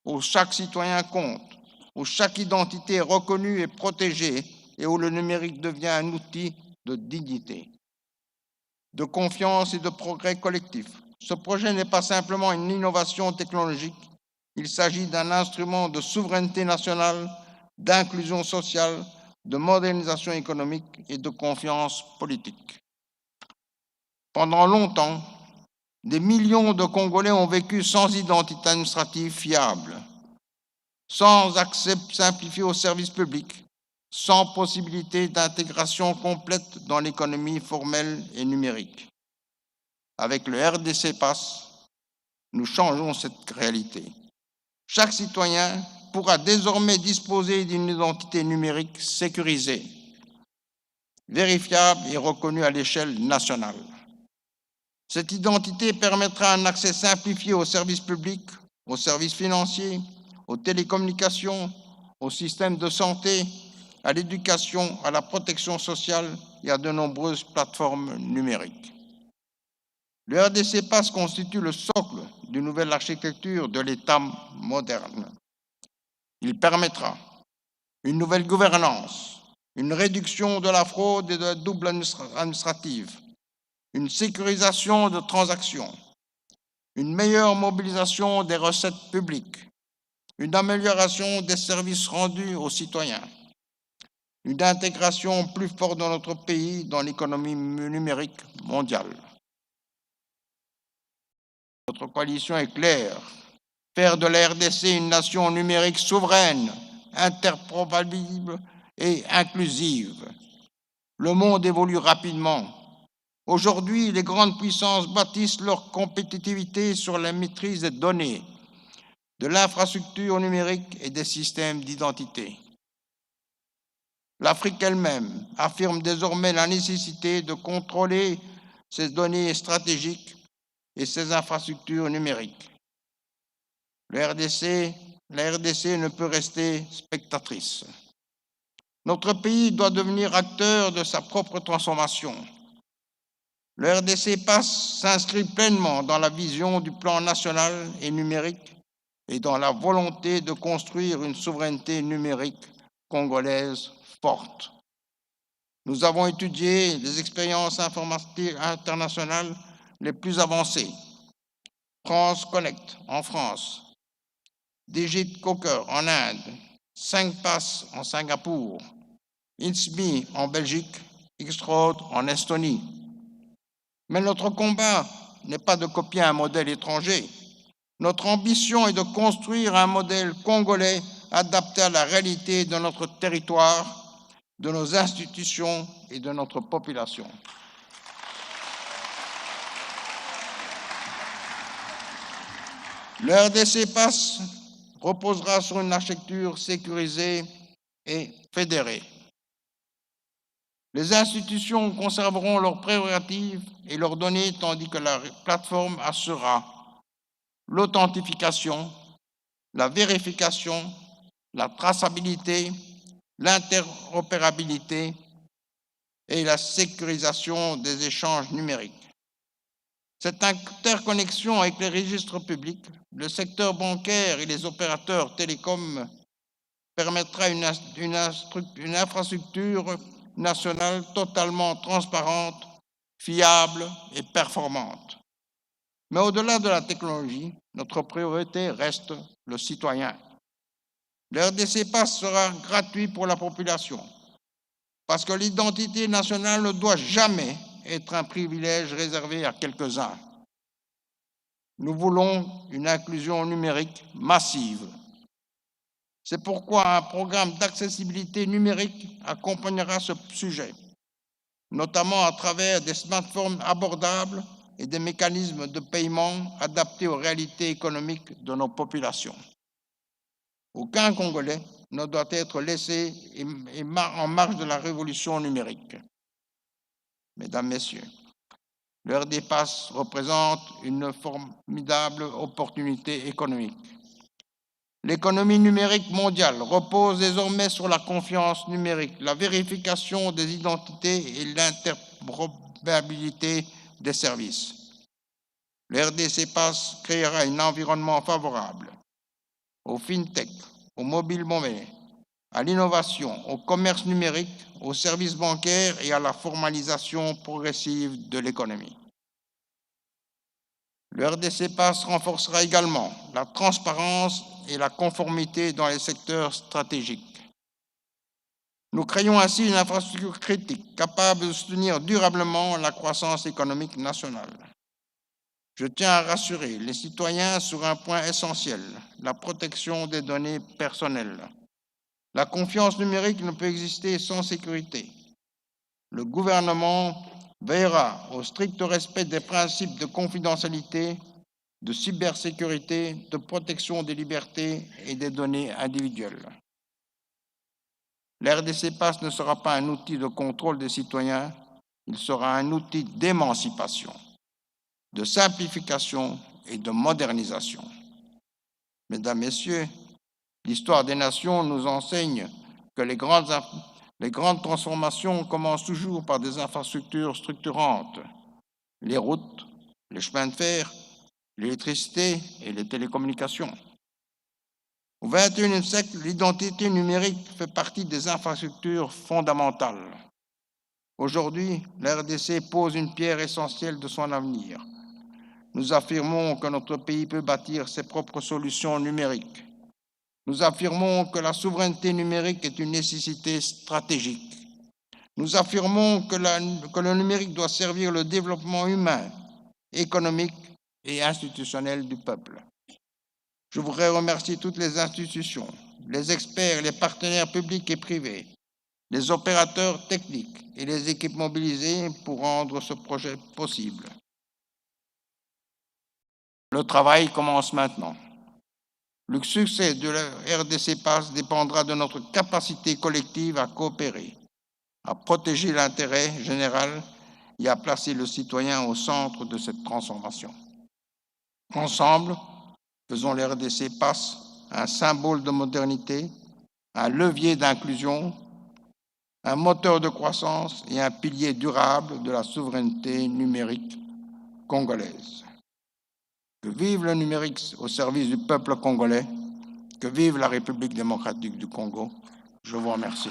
où chaque citoyen compte, où chaque identité est reconnue et protégée et où le numérique devient un outil de dignité, de confiance et de progrès collectif. Ce projet n'est pas simplement une innovation technologique, il s'agit d'un instrument de souveraineté nationale, d'inclusion sociale, de modernisation économique et de confiance politique. Pendant longtemps, des millions de Congolais ont vécu sans identité administrative fiable, sans accès simplifié aux services publics, sans possibilité d'intégration complète dans l'économie formelle et numérique. Avec le RDC PASS, nous changeons cette réalité. Chaque citoyen pourra désormais disposer d'une identité numérique sécurisée, vérifiable et reconnue à l'échelle nationale. Cette identité permettra un accès simplifié aux services publics, aux services financiers, aux télécommunications, aux systèmes de santé, à l'éducation, à la protection sociale et à de nombreuses plateformes numériques. Le RDC PASS constitue le socle d'une nouvelle architecture de l'État moderne. Il permettra une nouvelle gouvernance, une réduction de la fraude et de la double administrative, une sécurisation de transactions, une meilleure mobilisation des recettes publiques, une amélioration des services rendus aux citoyens, une intégration plus forte de notre pays dans l'économie numérique mondiale. Notre coalition est claire, faire de la RDC une nation numérique souveraine, interopérable et inclusive. Le monde évolue rapidement. Aujourd'hui, les grandes puissances bâtissent leur compétitivité sur la maîtrise des données, de l'infrastructure numérique et des systèmes d'identité. L'Afrique elle-même affirme désormais la nécessité de contrôler ses données stratégiques et ses infrastructures numériques. La RDC ne peut rester spectatrice. Notre pays doit devenir acteur de sa propre transformation. Le RDC PASS s'inscrit pleinement dans la vision du plan national et numérique et dans la volonté de construire une souveraineté numérique congolaise forte. Nous avons étudié les expériences informatiques internationales les plus avancées. France Connect en France, DigiCocker en Inde, 5Pass en Singapour, INSMI en Belgique, X-Road en Estonie. Mais notre combat n'est pas de copier un modèle étranger. Notre ambition est de construire un modèle congolais adapté à la réalité de notre territoire, de nos institutions et de notre population. Le RDC PASS reposera sur une architecture sécurisée et fédérée. Les institutions conserveront leurs prérogatives et leurs données, tandis que la plateforme assurera l'authentification, la vérification, la traçabilité, l'interopérabilité et la sécurisation des échanges numériques. Cette interconnexion avec les registres publics, le secteur bancaire et les opérateurs télécoms permettra une infrastructure nationale totalement transparente, fiable et performante. Mais au-delà de la technologie, notre priorité reste le citoyen. Le RDC PASS sera gratuit pour la population, parce que l'identité nationale ne doit jamais être un privilège réservé à quelques-uns. Nous voulons une inclusion numérique massive. C'est pourquoi un programme d'accessibilité numérique accompagnera ce sujet, notamment à travers des smartphones abordables et des mécanismes de paiement adaptés aux réalités économiques de nos populations. Aucun Congolais ne doit être laissé en marge de la révolution numérique. Mesdames, Messieurs, le RD PASS représente une formidable opportunité économique. L'économie numérique mondiale repose désormais sur la confiance numérique, la vérification des identités et l'interopérabilité des services. Le RDC PASS créera un environnement favorable aux fintech, aux mobile monnaies, à l'innovation, au commerce numérique, aux services bancaires et à la formalisation progressive de l'économie. Le RDC PASS renforcera également la transparence et la conformité dans les secteurs stratégiques. Nous créons ainsi une infrastructure critique capable de soutenir durablement la croissance économique nationale. Je tiens à rassurer les citoyens sur un point essentiel, la protection des données personnelles. La confiance numérique ne peut exister sans sécurité. Le gouvernement veillera au strict respect des principes de confidentialité, de cybersécurité, de protection des libertés et des données individuelles. L'RDC PASS ne sera pas un outil de contrôle des citoyens, il sera un outil d'émancipation, de simplification et de modernisation. Mesdames, Messieurs, l'histoire des nations nous enseigne que les grandes transformations commencent toujours par des infrastructures structurantes, les routes, les chemins de fer, l'électricité et les télécommunications. Au XXIe siècle, l'identité numérique fait partie des infrastructures fondamentales. Aujourd'hui, la RDC pose une pierre essentielle de son avenir. Nous affirmons que notre pays peut bâtir ses propres solutions numériques. Nous affirmons que la souveraineté numérique est une nécessité stratégique. Nous affirmons que le numérique doit servir le développement humain, économique et institutionnel du peuple. Je voudrais remercier toutes les institutions, les experts, les partenaires publics et privés, les opérateurs techniques et les équipes mobilisées pour rendre ce projet possible. Le travail commence maintenant. Le succès de la RDC PASS dépendra de notre capacité collective à coopérer, à protéger l'intérêt général et à placer le citoyen au centre de cette transformation. Ensemble, faisons le RDC PASS un symbole de modernité, un levier d'inclusion, un moteur de croissance et un pilier durable de la souveraineté numérique congolaise. Que vive le numérique au service du peuple congolais, que vive la République démocratique du Congo. Je vous remercie.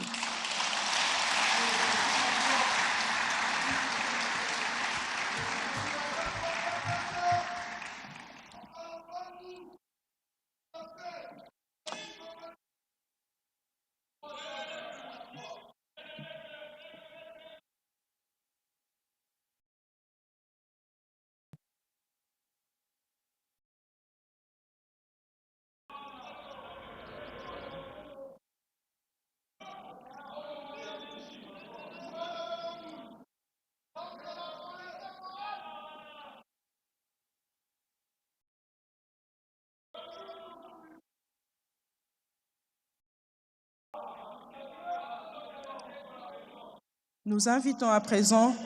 Nous invitons à présent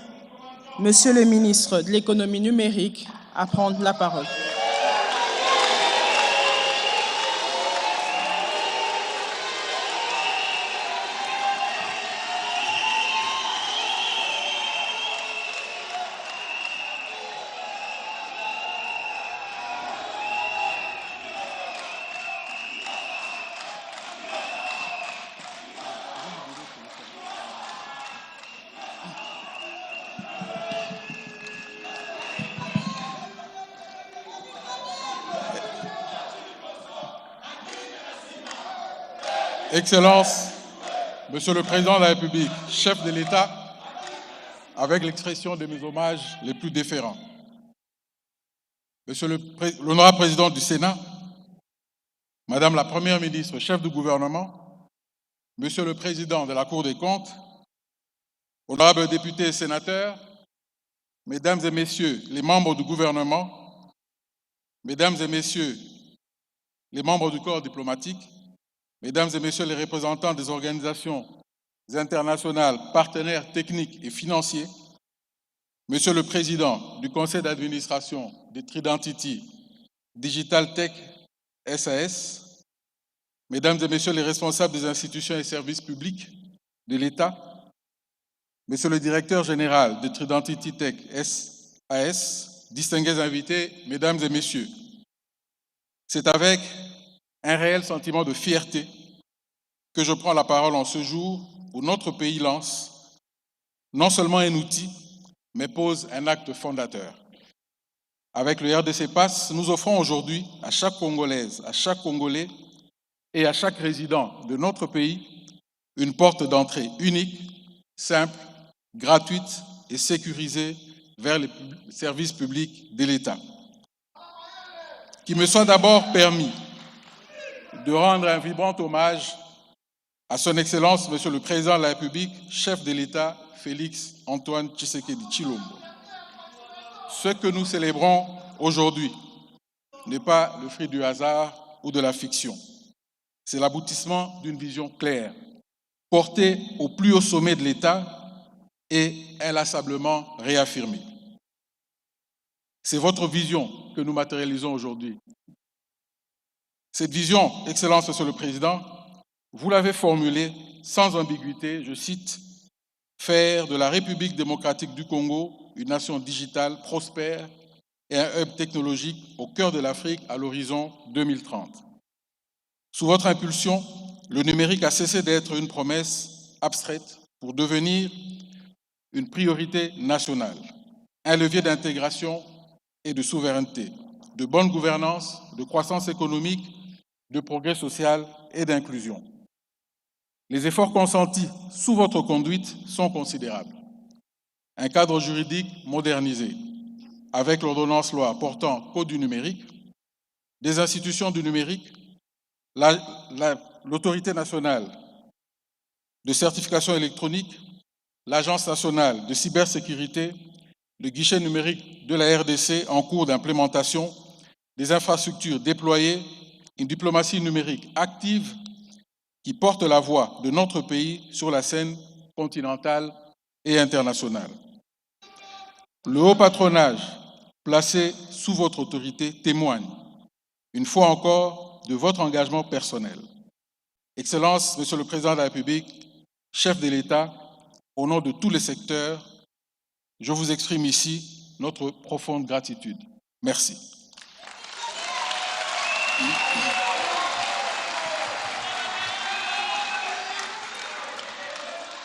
Monsieur le ministre de l'économie numérique à prendre la parole. Excellences, Monsieur le Président de la République, chef de l'État, avec l'expression de mes hommages les plus déférents. Monsieur l'honorable Président du Sénat, Madame la Première ministre, chef du gouvernement, Monsieur le Président de la Cour des comptes, honorables députés et sénateurs, Mesdames et Messieurs les membres du gouvernement, Mesdames et Messieurs les membres du corps diplomatique, Mesdames et Messieurs les représentants des organisations internationales, partenaires techniques et financiers, Monsieur le Président du Conseil d'administration de Tridentity Digital Tech SAS, Mesdames et Messieurs les responsables des institutions et services publics de l'État, Monsieur le Directeur général de Tridentity Tech SAS, distingués invités, Mesdames et Messieurs, c'est avec un réel sentiment de fierté que je prends la parole en ce jour où notre pays lance non seulement un outil, mais pose un acte fondateur. Avec le RDC Pass, nous offrons aujourd'hui à chaque Congolaise, à chaque Congolais et à chaque résident de notre pays une porte d'entrée unique, simple, gratuite et sécurisée vers les services publics de l'État. Qu'il me soit d'abord permis de rendre un vibrant hommage à son Excellence, Monsieur le Président de la République, chef de l'État, Félix Antoine Tshisekedi Tshilombo. Ce que nous célébrons aujourd'hui n'est pas le fruit du hasard ou de la fiction. C'est l'aboutissement d'une vision claire, portée au plus haut sommet de l'État et inlassablement réaffirmée. C'est votre vision que nous matérialisons aujourd'hui. Cette vision, Excellence, Monsieur le Président, vous l'avez formulée sans ambiguïté, je cite, « Faire de la République démocratique du Congo une nation digitale prospère et un hub technologique au cœur de l'Afrique à l'horizon 2030. » Sous votre impulsion, le numérique a cessé d'être une promesse abstraite pour devenir une priorité nationale, un levier d'intégration et de souveraineté, de bonne gouvernance, de croissance économique, de progrès social et d'inclusion. Les efforts consentis sous votre conduite sont considérables. Un cadre juridique modernisé, avec l'ordonnance-loi portant Code du numérique, des institutions du numérique, l'autorité nationale de certification électronique, l'Agence nationale de cybersécurité, le guichet numérique de la RDC en cours d'implémentation, des infrastructures déployées, une diplomatie numérique active qui porte la voix de notre pays sur la scène continentale et internationale. Le haut patronage placé sous votre autorité témoigne, une fois encore, de votre engagement personnel. Excellence, Monsieur le Président de la République, chef de l'État, au nom de tous les secteurs, je vous exprime ici notre profonde gratitude. Merci.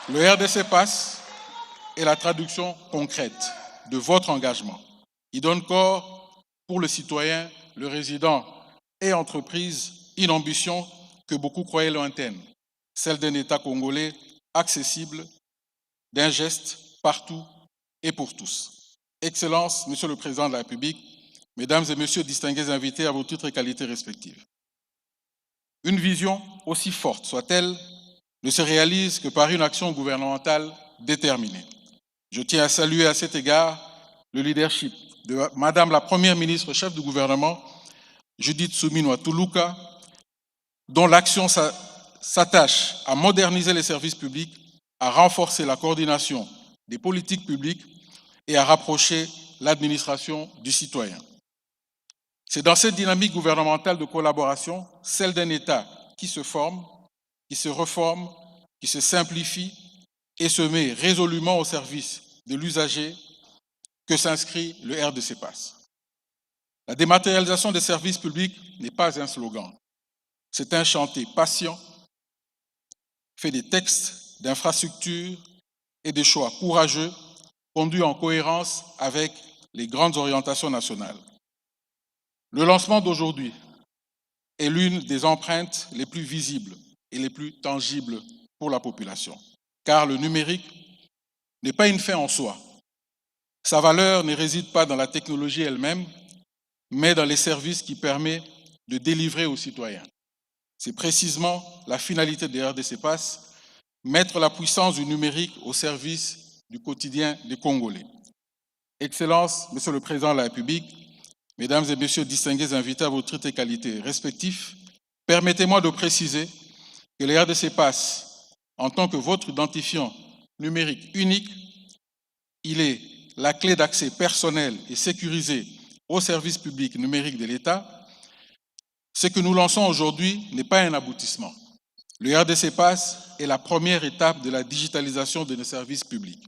Le RDC Pass est la traduction concrète de votre engagement. Il donne corps pour le citoyen, le résident et entreprise une ambition que beaucoup croyaient lointaine, celle d'un État congolais accessible, d'un geste partout et pour tous. Excellence, Monsieur le Président de la République, Mesdames et Messieurs distingués invités à vos titres et qualités respectives. Une vision, aussi forte soit-elle, ne se réalise que par une action gouvernementale déterminée. Je tiens à saluer à cet égard le leadership de Madame la Première ministre, chef du gouvernement, Judith Suminwa Tuluka, dont l'action s'attache à moderniser les services publics à renforcer la coordination des politiques publiques et à rapprocher l'administration du citoyen. C'est dans cette dynamique gouvernementale de collaboration, celle d'un État qui se forme, qui se reforme, qui se simplifie et se met résolument au service de l'usager, que s'inscrit le RDC PAS. La dématérialisation des services publics n'est pas un slogan. C'est un chantier patient, fait des textes, d'infrastructures et des choix courageux, conduits en cohérence avec les grandes orientations nationales. Le lancement d'aujourd'hui est l'une des empreintes les plus visibles et les plus tangibles pour la population, car le numérique n'est pas une fin en soi. Sa valeur ne réside pas dans la technologie elle-même, mais dans les services qu'il permet de délivrer aux citoyens. C'est précisément la finalité des RDC PAS, mettre la puissance du numérique au service du quotidien des Congolais. Excellences, Monsieur le Président de la République, Mesdames et Messieurs distingués invités à vos titres et qualités respectifs, permettez-moi de préciser que les RDC PAS, en tant que votre identifiant numérique unique, il est la clé d'accès personnel et sécurisé aux services publics numériques de l'État. Ce que nous lançons aujourd'hui n'est pas un aboutissement. Le RDC PAS est la première étape de la digitalisation de nos services publics.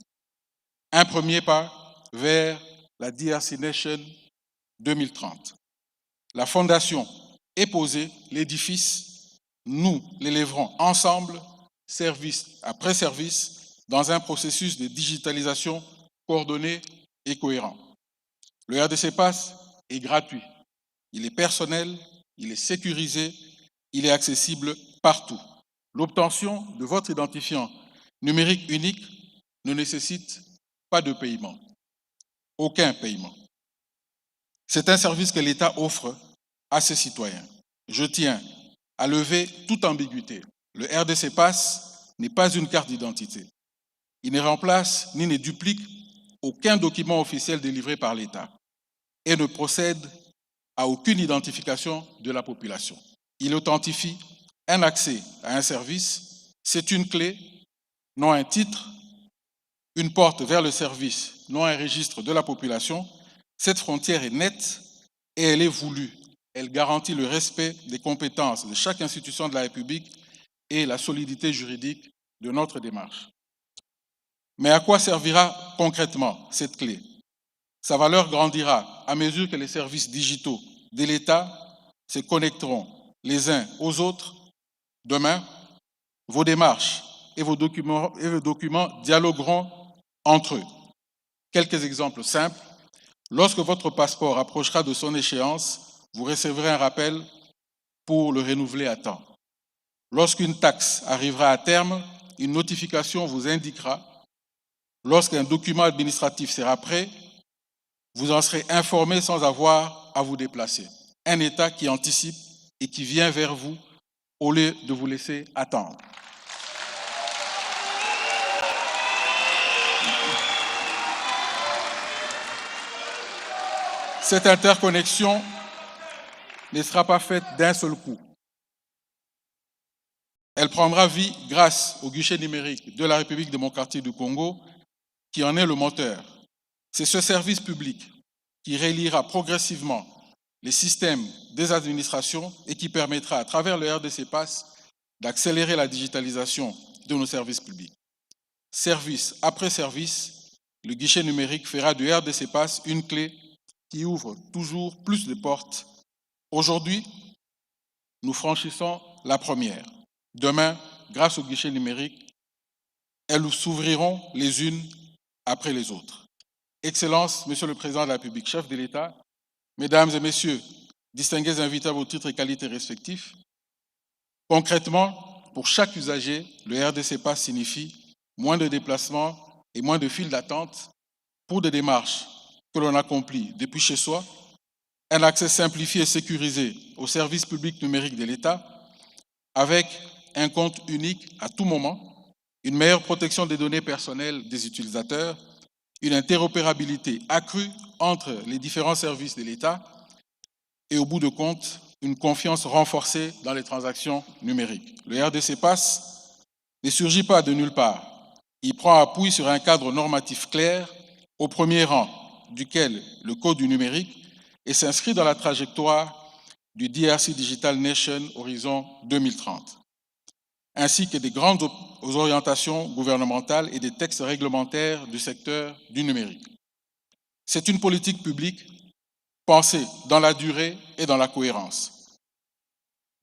Un premier pas vers la DRC Nation 2030. La fondation est posée, l'édifice, nous l'élèverons ensemble, service après service, dans un processus de digitalisation coordonné et cohérent. Le RDC PAS est gratuit, il est personnel, il est sécurisé, il est accessible partout. L'obtention de votre identifiant numérique unique ne nécessite pas de paiement, aucun paiement. C'est un service que l'État offre à ses citoyens. Je tiens à lever toute ambiguïté. Le RDC PAS n'est pas une carte d'identité. Il ne remplace ni ne duplique aucun document officiel délivré par l'État et ne procède à aucune identification de la population. Il authentifie un accès à un service, c'est une clé, non un titre, une porte vers le service, non un registre de la population. Cette frontière est nette et elle est voulue. Elle garantit le respect des compétences de chaque institution de la République et la solidité juridique de notre démarche. Mais à quoi servira concrètement cette clé? Sa valeur grandira à mesure que les services digitaux de l'État se connecteront les uns aux autres. Demain, vos démarches et vos documents dialogueront entre eux. Quelques exemples simples. Lorsque votre passeport approchera de son échéance, vous recevrez un rappel pour le renouveler à temps. Lorsqu'une taxe arrivera à terme, une notification vous indiquera. Lorsqu'un document administratif sera prêt, vous en serez informé sans avoir à vous déplacer. Un État qui anticipe et qui vient vers vous au lieu de vous laisser attendre. Cette interconnexion ne sera pas faite d'un seul coup. Elle prendra vie grâce au guichet numérique de la République démocratique du Congo, qui en est le moteur. C'est ce service public qui reliera progressivement les systèmes des administrations et qui permettra, à travers le RDC PAS, d'accélérer la digitalisation de nos services publics. Service après service, le guichet numérique fera du RDC PAS une clé qui ouvre toujours plus de portes. Aujourd'hui, nous franchissons la première. Demain, grâce au guichet numérique, elles s'ouvriront les unes après les autres. Excellences, Monsieur le Président de la République, chef de l'État, Mesdames et Messieurs, distingués invités à vos titres et qualités respectifs, concrètement, pour chaque usager, le RDC PAS signifie moins de déplacements et moins de files d'attente pour des démarches que l'on accomplit depuis chez soi, un accès simplifié et sécurisé aux services publics numériques de l'État, avec un compte unique à tout moment, une meilleure protection des données personnelles des utilisateurs, une interopérabilité accrue entre les différents services de l'État et au bout de compte, une confiance renforcée dans les transactions numériques. Le RDC PAS ne surgit pas de nulle part. Il prend appui sur un cadre normatif clair, au premier rang duquel le Code du numérique, et s'inscrit dans la trajectoire du DRC Digital Nation Horizon 2030, ainsi que des grandes orientations gouvernementales et des textes réglementaires du secteur du numérique. C'est une politique publique pensée dans la durée et dans la cohérence.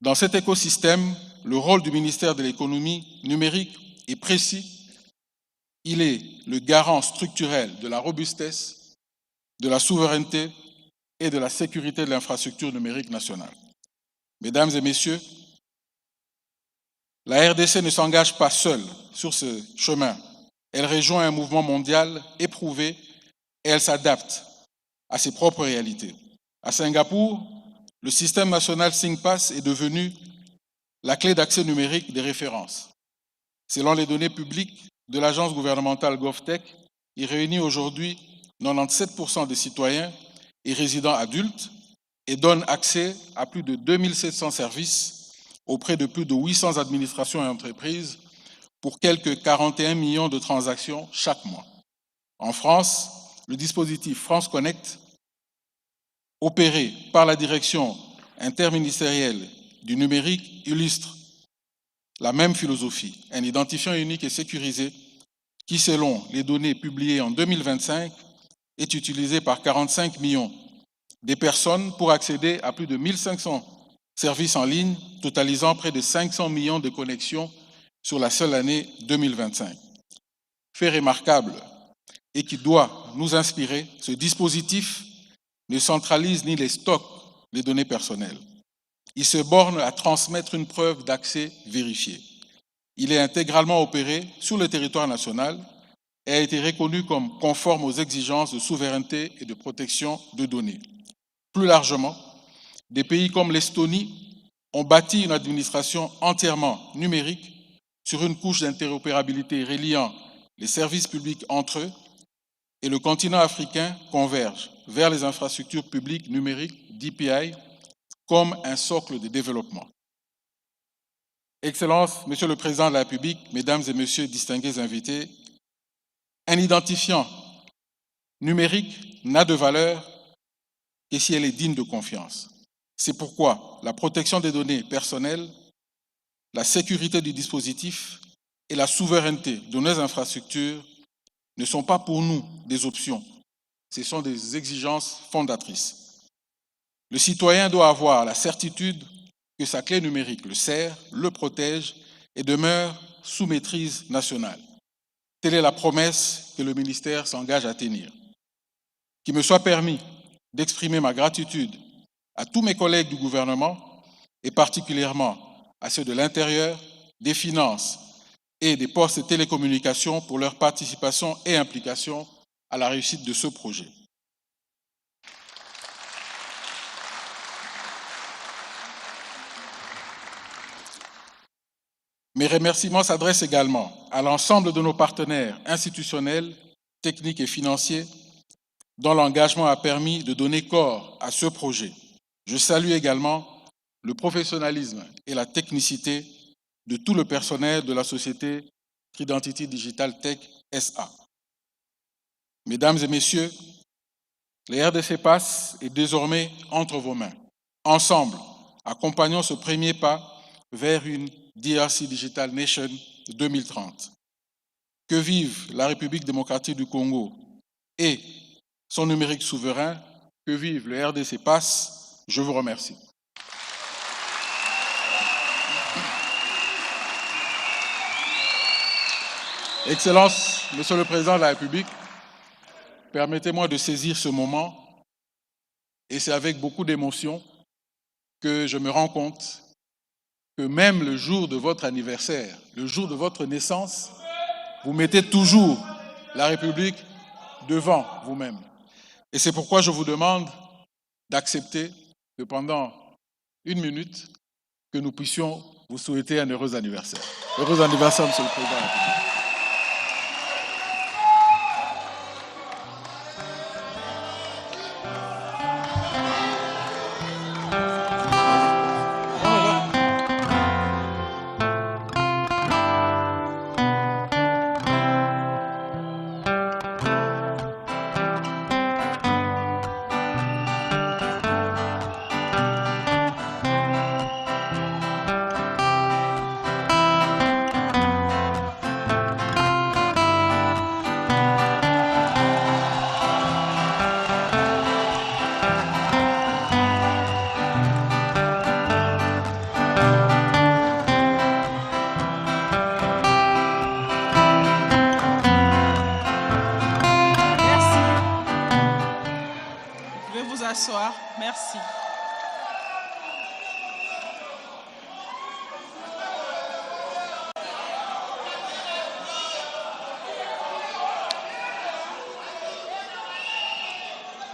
Dans cet écosystème, le rôle du ministère de l'économie numérique est précis. Il est le garant structurel de la robustesse, de la souveraineté et de la sécurité de l'infrastructure numérique nationale. Mesdames et messieurs, la RDC ne s'engage pas seule sur ce chemin. Elle rejoint un mouvement mondial éprouvé et elle s'adapte à ses propres réalités. À Singapour, le système national SingPass est devenu la clé d'accès numérique des références. Selon les données publiques de l'agence gouvernementale GovTech, il réunit aujourd'hui 97% des citoyens et résidents adultes et donne accès à plus de 2700 services auprès de plus de 800 administrations et entreprises pour quelques 41 millions de transactions chaque mois. En France, le dispositif France Connect, opéré par la direction interministérielle du numérique, illustre la même philosophie, un identifiant unique et sécurisé qui, selon les données publiées en 2025, est utilisé par 45 millions de personnes pour accéder à plus de 1500 services en ligne, totalisant près de 500 millions de connexions sur la seule année 2025. Fait remarquable et qui doit nous inspirer, ce dispositif ne centralise ni les stocks des données personnelles. Il se borne à transmettre une preuve d'accès vérifiée. Il est intégralement opéré sur le territoire national et a été reconnu comme conforme aux exigences de souveraineté et de protection de données. Plus largement, des pays comme l'Estonie ont bâti une administration entièrement numérique sur une couche d'interopérabilité reliant les services publics entre eux, et le continent africain converge vers les infrastructures publiques numériques DPI comme un socle de développement. Excellences, Monsieur le Président de la République, Mesdames et Messieurs distingués invités, un identifiant numérique n'a de valeur que si elle est digne de confiance. C'est pourquoi la protection des données personnelles, la sécurité du dispositif et la souveraineté de nos infrastructures ne sont pas pour nous des options, ce sont des exigences fondatrices. Le citoyen doit avoir la certitude que sa clé numérique le sert, le protège et demeure sous maîtrise nationale. Telle est la promesse que le ministère s'engage à tenir. Qu'il me soit permis d'exprimer ma gratitude à tous mes collègues du gouvernement et particulièrement à ceux de l'Intérieur, des Finances et des Postes et Télécommunications pour leur participation et implication à la réussite de ce projet. Mes remerciements s'adressent également à l'ensemble de nos partenaires institutionnels, techniques et financiers dont l'engagement a permis de donner corps à ce projet. Je salue également le professionnalisme et la technicité de tout le personnel de la société Tridentity Digital Tech SA. Mesdames et messieurs, le RDC Pass est désormais entre vos mains. Ensemble, accompagnons ce premier pas vers une DRC Digital Nation 2030. Que vive la République démocratique du Congo et son numérique souverain, que vive le RDC Pass. Je vous remercie. Excellences, Monsieur le Président de la République, permettez-moi de saisir ce moment, et c'est avec beaucoup d'émotion que je me rends compte que même le jour de votre anniversaire, le jour de votre naissance, vous mettez toujours la République devant vous-même. Et c'est pourquoi je vous demande d'accepter que pendant 1 minute, que nous puissions vous souhaiter un heureux anniversaire. Heureux anniversaire, Monsieur le Président de la République.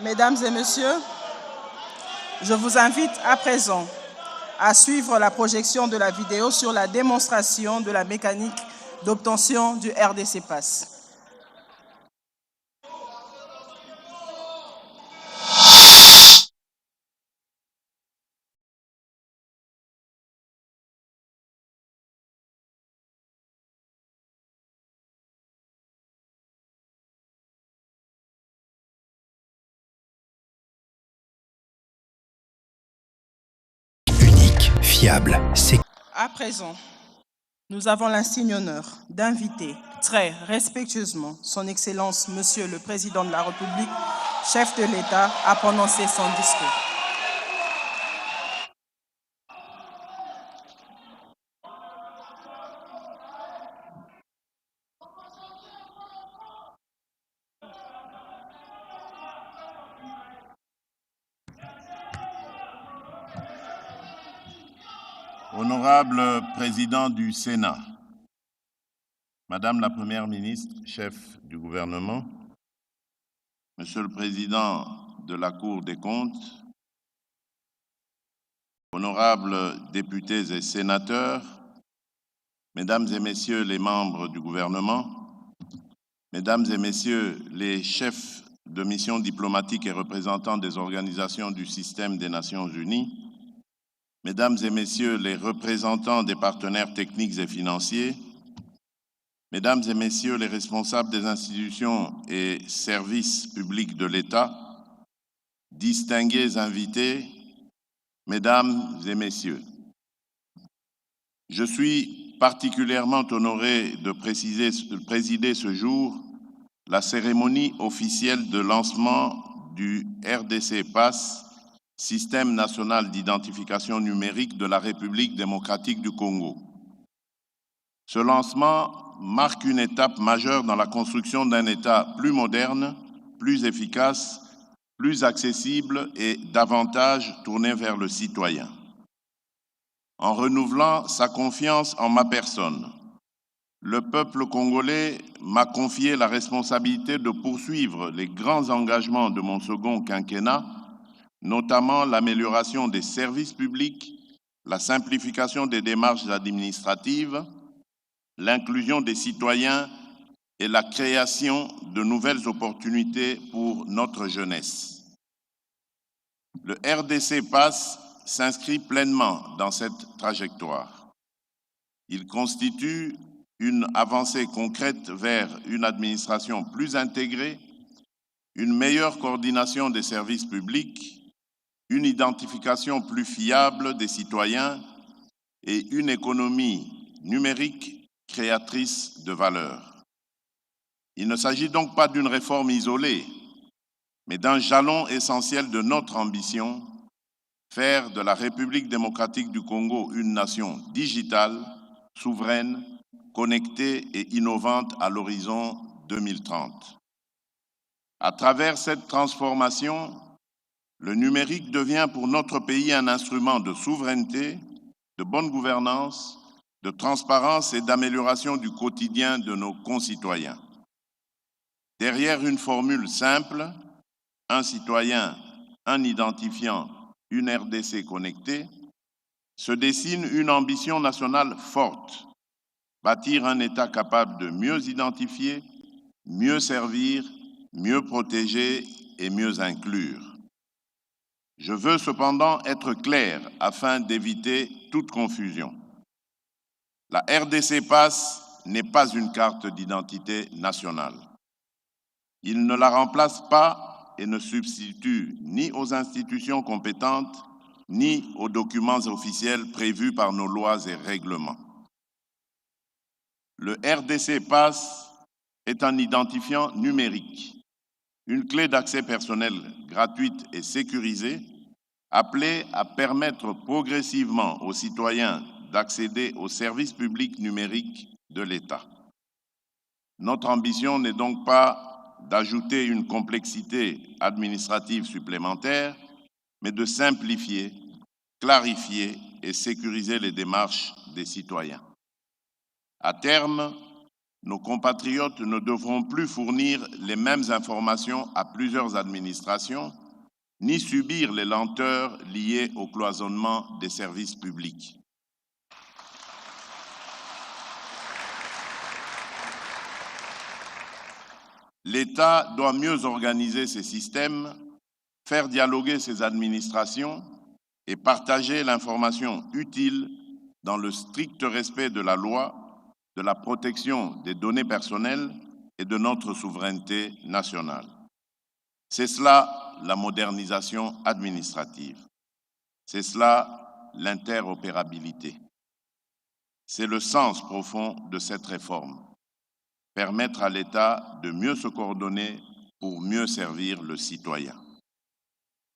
Mesdames et messieurs, je vous invite à présent à suivre la projection de la vidéo sur la démonstration de la mécanique d'obtention du RDC Pass. Fiable, c'est... À présent, nous avons l'insigne honneur d'inviter très respectueusement son Excellence Monsieur le Président de la République, chef de l'État, à prononcer son discours. Honorable Président du Sénat, Madame la Première ministre, chef du gouvernement, Monsieur le Président de la Cour des comptes, honorables députés et sénateurs, Mesdames et Messieurs les membres du gouvernement, Mesdames et Messieurs les chefs de mission diplomatiques et représentants des organisations du système des Nations Unies, Mesdames et Messieurs les représentants des partenaires techniques et financiers, Mesdames et Messieurs les responsables des institutions et services publics de l'État, distingués invités, Mesdames et Messieurs, je suis particulièrement honoré de présider ce jour la cérémonie officielle de lancement du RDC Pass, Système national d'identification numérique de la République démocratique du Congo. Ce lancement marque une étape majeure dans la construction d'un État plus moderne, plus efficace, plus accessible et davantage tourné vers le citoyen. En renouvelant sa confiance en ma personne, le peuple congolais m'a confié la responsabilité de poursuivre les grands engagements de mon second quinquennat, notamment l'amélioration des services publics, la simplification des démarches administratives, l'inclusion des citoyens et la création de nouvelles opportunités pour notre jeunesse. Le RDC Pass s'inscrit pleinement dans cette trajectoire. Il constitue une avancée concrète vers une administration plus intégrée, une meilleure coordination des services publics, une identification plus fiable des citoyens et une économie numérique créatrice de valeur. Il ne s'agit donc pas d'une réforme isolée, mais d'un jalon essentiel de notre ambition, faire de la République démocratique du Congo une nation digitale, souveraine, connectée et innovante à l'horizon 2030. À travers cette transformation, le numérique devient pour notre pays un instrument de souveraineté, de bonne gouvernance, de transparence et d'amélioration du quotidien de nos concitoyens. Derrière une formule simple, un citoyen, un identifiant, une RDC connectée, se dessine une ambition nationale forte, bâtir un État capable de mieux identifier, mieux servir, mieux protéger et mieux inclure. Je veux cependant être clair afin d'éviter toute confusion. La RDC Pass n'est pas une carte d'identité nationale. Il ne la remplace pas et ne substitue ni aux institutions compétentes, ni aux documents officiels prévus par nos lois et règlements. Le RDC Pass est un identifiant numérique, une clé d'accès personnel gratuite et sécurisée, appelée à permettre progressivement aux citoyens d'accéder aux services publics numériques de l'État. Notre ambition n'est donc pas d'ajouter une complexité administrative supplémentaire, mais de simplifier, clarifier et sécuriser les démarches des citoyens. À terme, nos compatriotes ne devront plus fournir les mêmes informations à plusieurs administrations, ni subir les lenteurs liées au cloisonnement des services publics. L'État doit mieux organiser ses systèmes, faire dialoguer ses administrations et partager l'information utile dans le strict respect de la loi, de la protection des données personnelles et de notre souveraineté nationale. C'est cela la modernisation administrative. C'est cela l'interopérabilité. C'est le sens profond de cette réforme. Permettre à l'État de mieux se coordonner pour mieux servir le citoyen.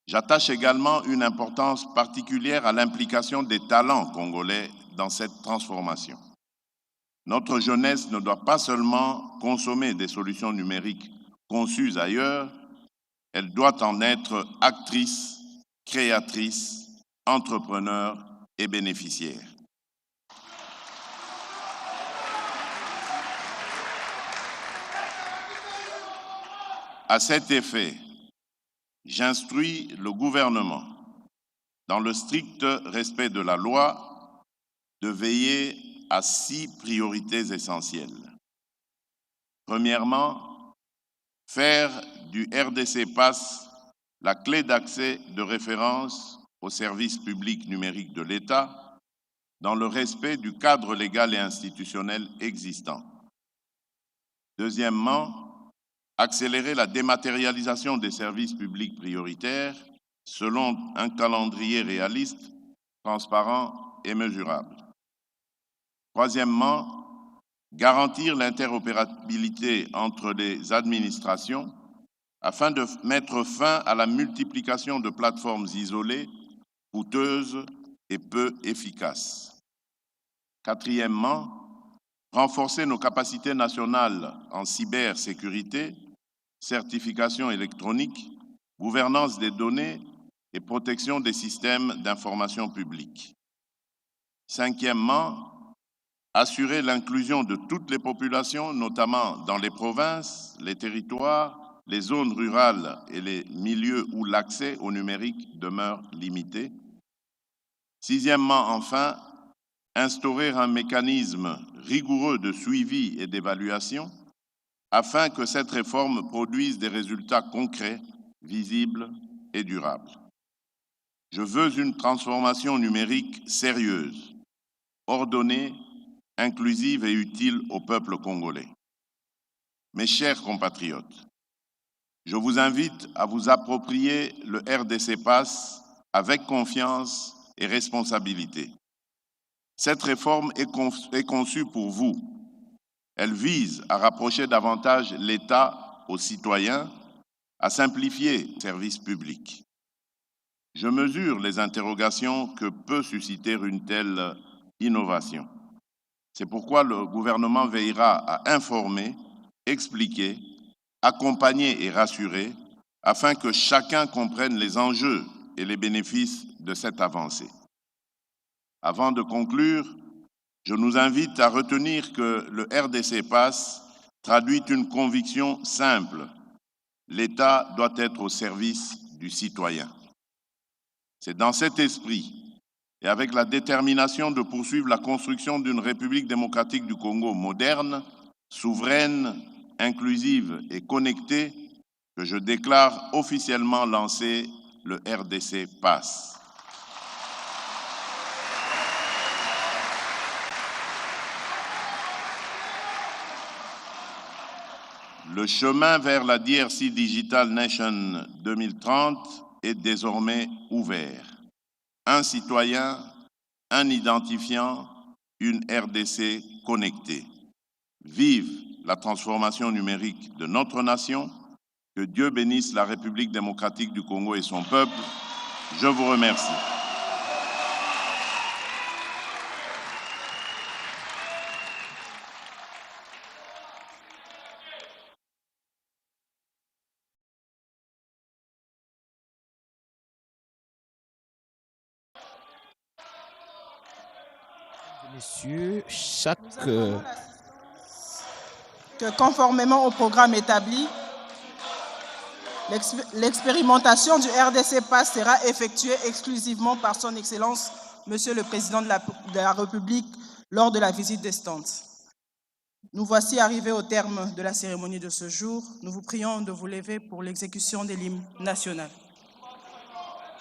J'attache également une importance particulière à l'implication des talents congolais dans cette transformation. Notre jeunesse ne doit pas seulement consommer des solutions numériques conçues ailleurs, elle doit en être actrice, créatrice, entrepreneur et bénéficiaire. À cet effet, j'instruis le gouvernement, dans le strict respect de la loi, de veiller à 6 priorités essentielles. Premièrement, faire du RDC Pass la clé d'accès de référence aux services publics numériques de l'État dans le respect du cadre légal et institutionnel existant. Deuxièmement, accélérer la dématérialisation des services publics prioritaires selon un calendrier réaliste, transparent et mesurable. Troisièmement, garantir l'interopérabilité entre les administrations afin de mettre fin à la multiplication de plateformes isolées, coûteuses et peu efficaces. Quatrièmement, renforcer nos capacités nationales en cybersécurité, certification électronique, gouvernance des données et protection des systèmes d'information publique. Cinquièmement, assurer l'inclusion de toutes les populations, notamment dans les provinces, les territoires, les zones rurales et les milieux où l'accès au numérique demeure limité. Sixièmement, enfin, instaurer un mécanisme rigoureux de suivi et d'évaluation afin que cette réforme produise des résultats concrets, visibles et durables. Je veux une transformation numérique sérieuse, ordonnée, inclusive et utile au peuple congolais. Mes chers compatriotes, je vous invite à vous approprier le RDC Pass avec confiance et responsabilité. Cette réforme est conçue pour vous. Elle vise à rapprocher davantage l'État aux citoyens, à simplifier les services publics. Je mesure les interrogations que peut susciter une telle innovation. C'est pourquoi le gouvernement veillera à informer, expliquer, accompagner et rassurer afin que chacun comprenne les enjeux et les bénéfices de cette avancée. Avant de conclure, je nous invite à retenir que le RDC Pass traduit une conviction simple. L'État doit être au service du citoyen. C'est dans cet esprit et avec la détermination de poursuivre la construction d'une République démocratique du Congo moderne, souveraine, inclusive et connectée que je déclare officiellement lancer le RDC Pass. Le chemin vers la DRC Digital Nation 2030 est désormais ouvert. Un citoyen, un identifiant, une RDC connectée. Vive la transformation numérique de notre nation. Que Dieu bénisse la République démocratique du Congo et son peuple. Je vous remercie. Messieurs, que conformément au programme établi, l'expérimentation du RDC Pass sera effectuée exclusivement par son Excellence, Monsieur le Président de la République, lors de la visite des stands. Nous voici arrivés au terme de la cérémonie de ce jour. Nous vous prions de vous lever pour l'exécution de l'hymne national.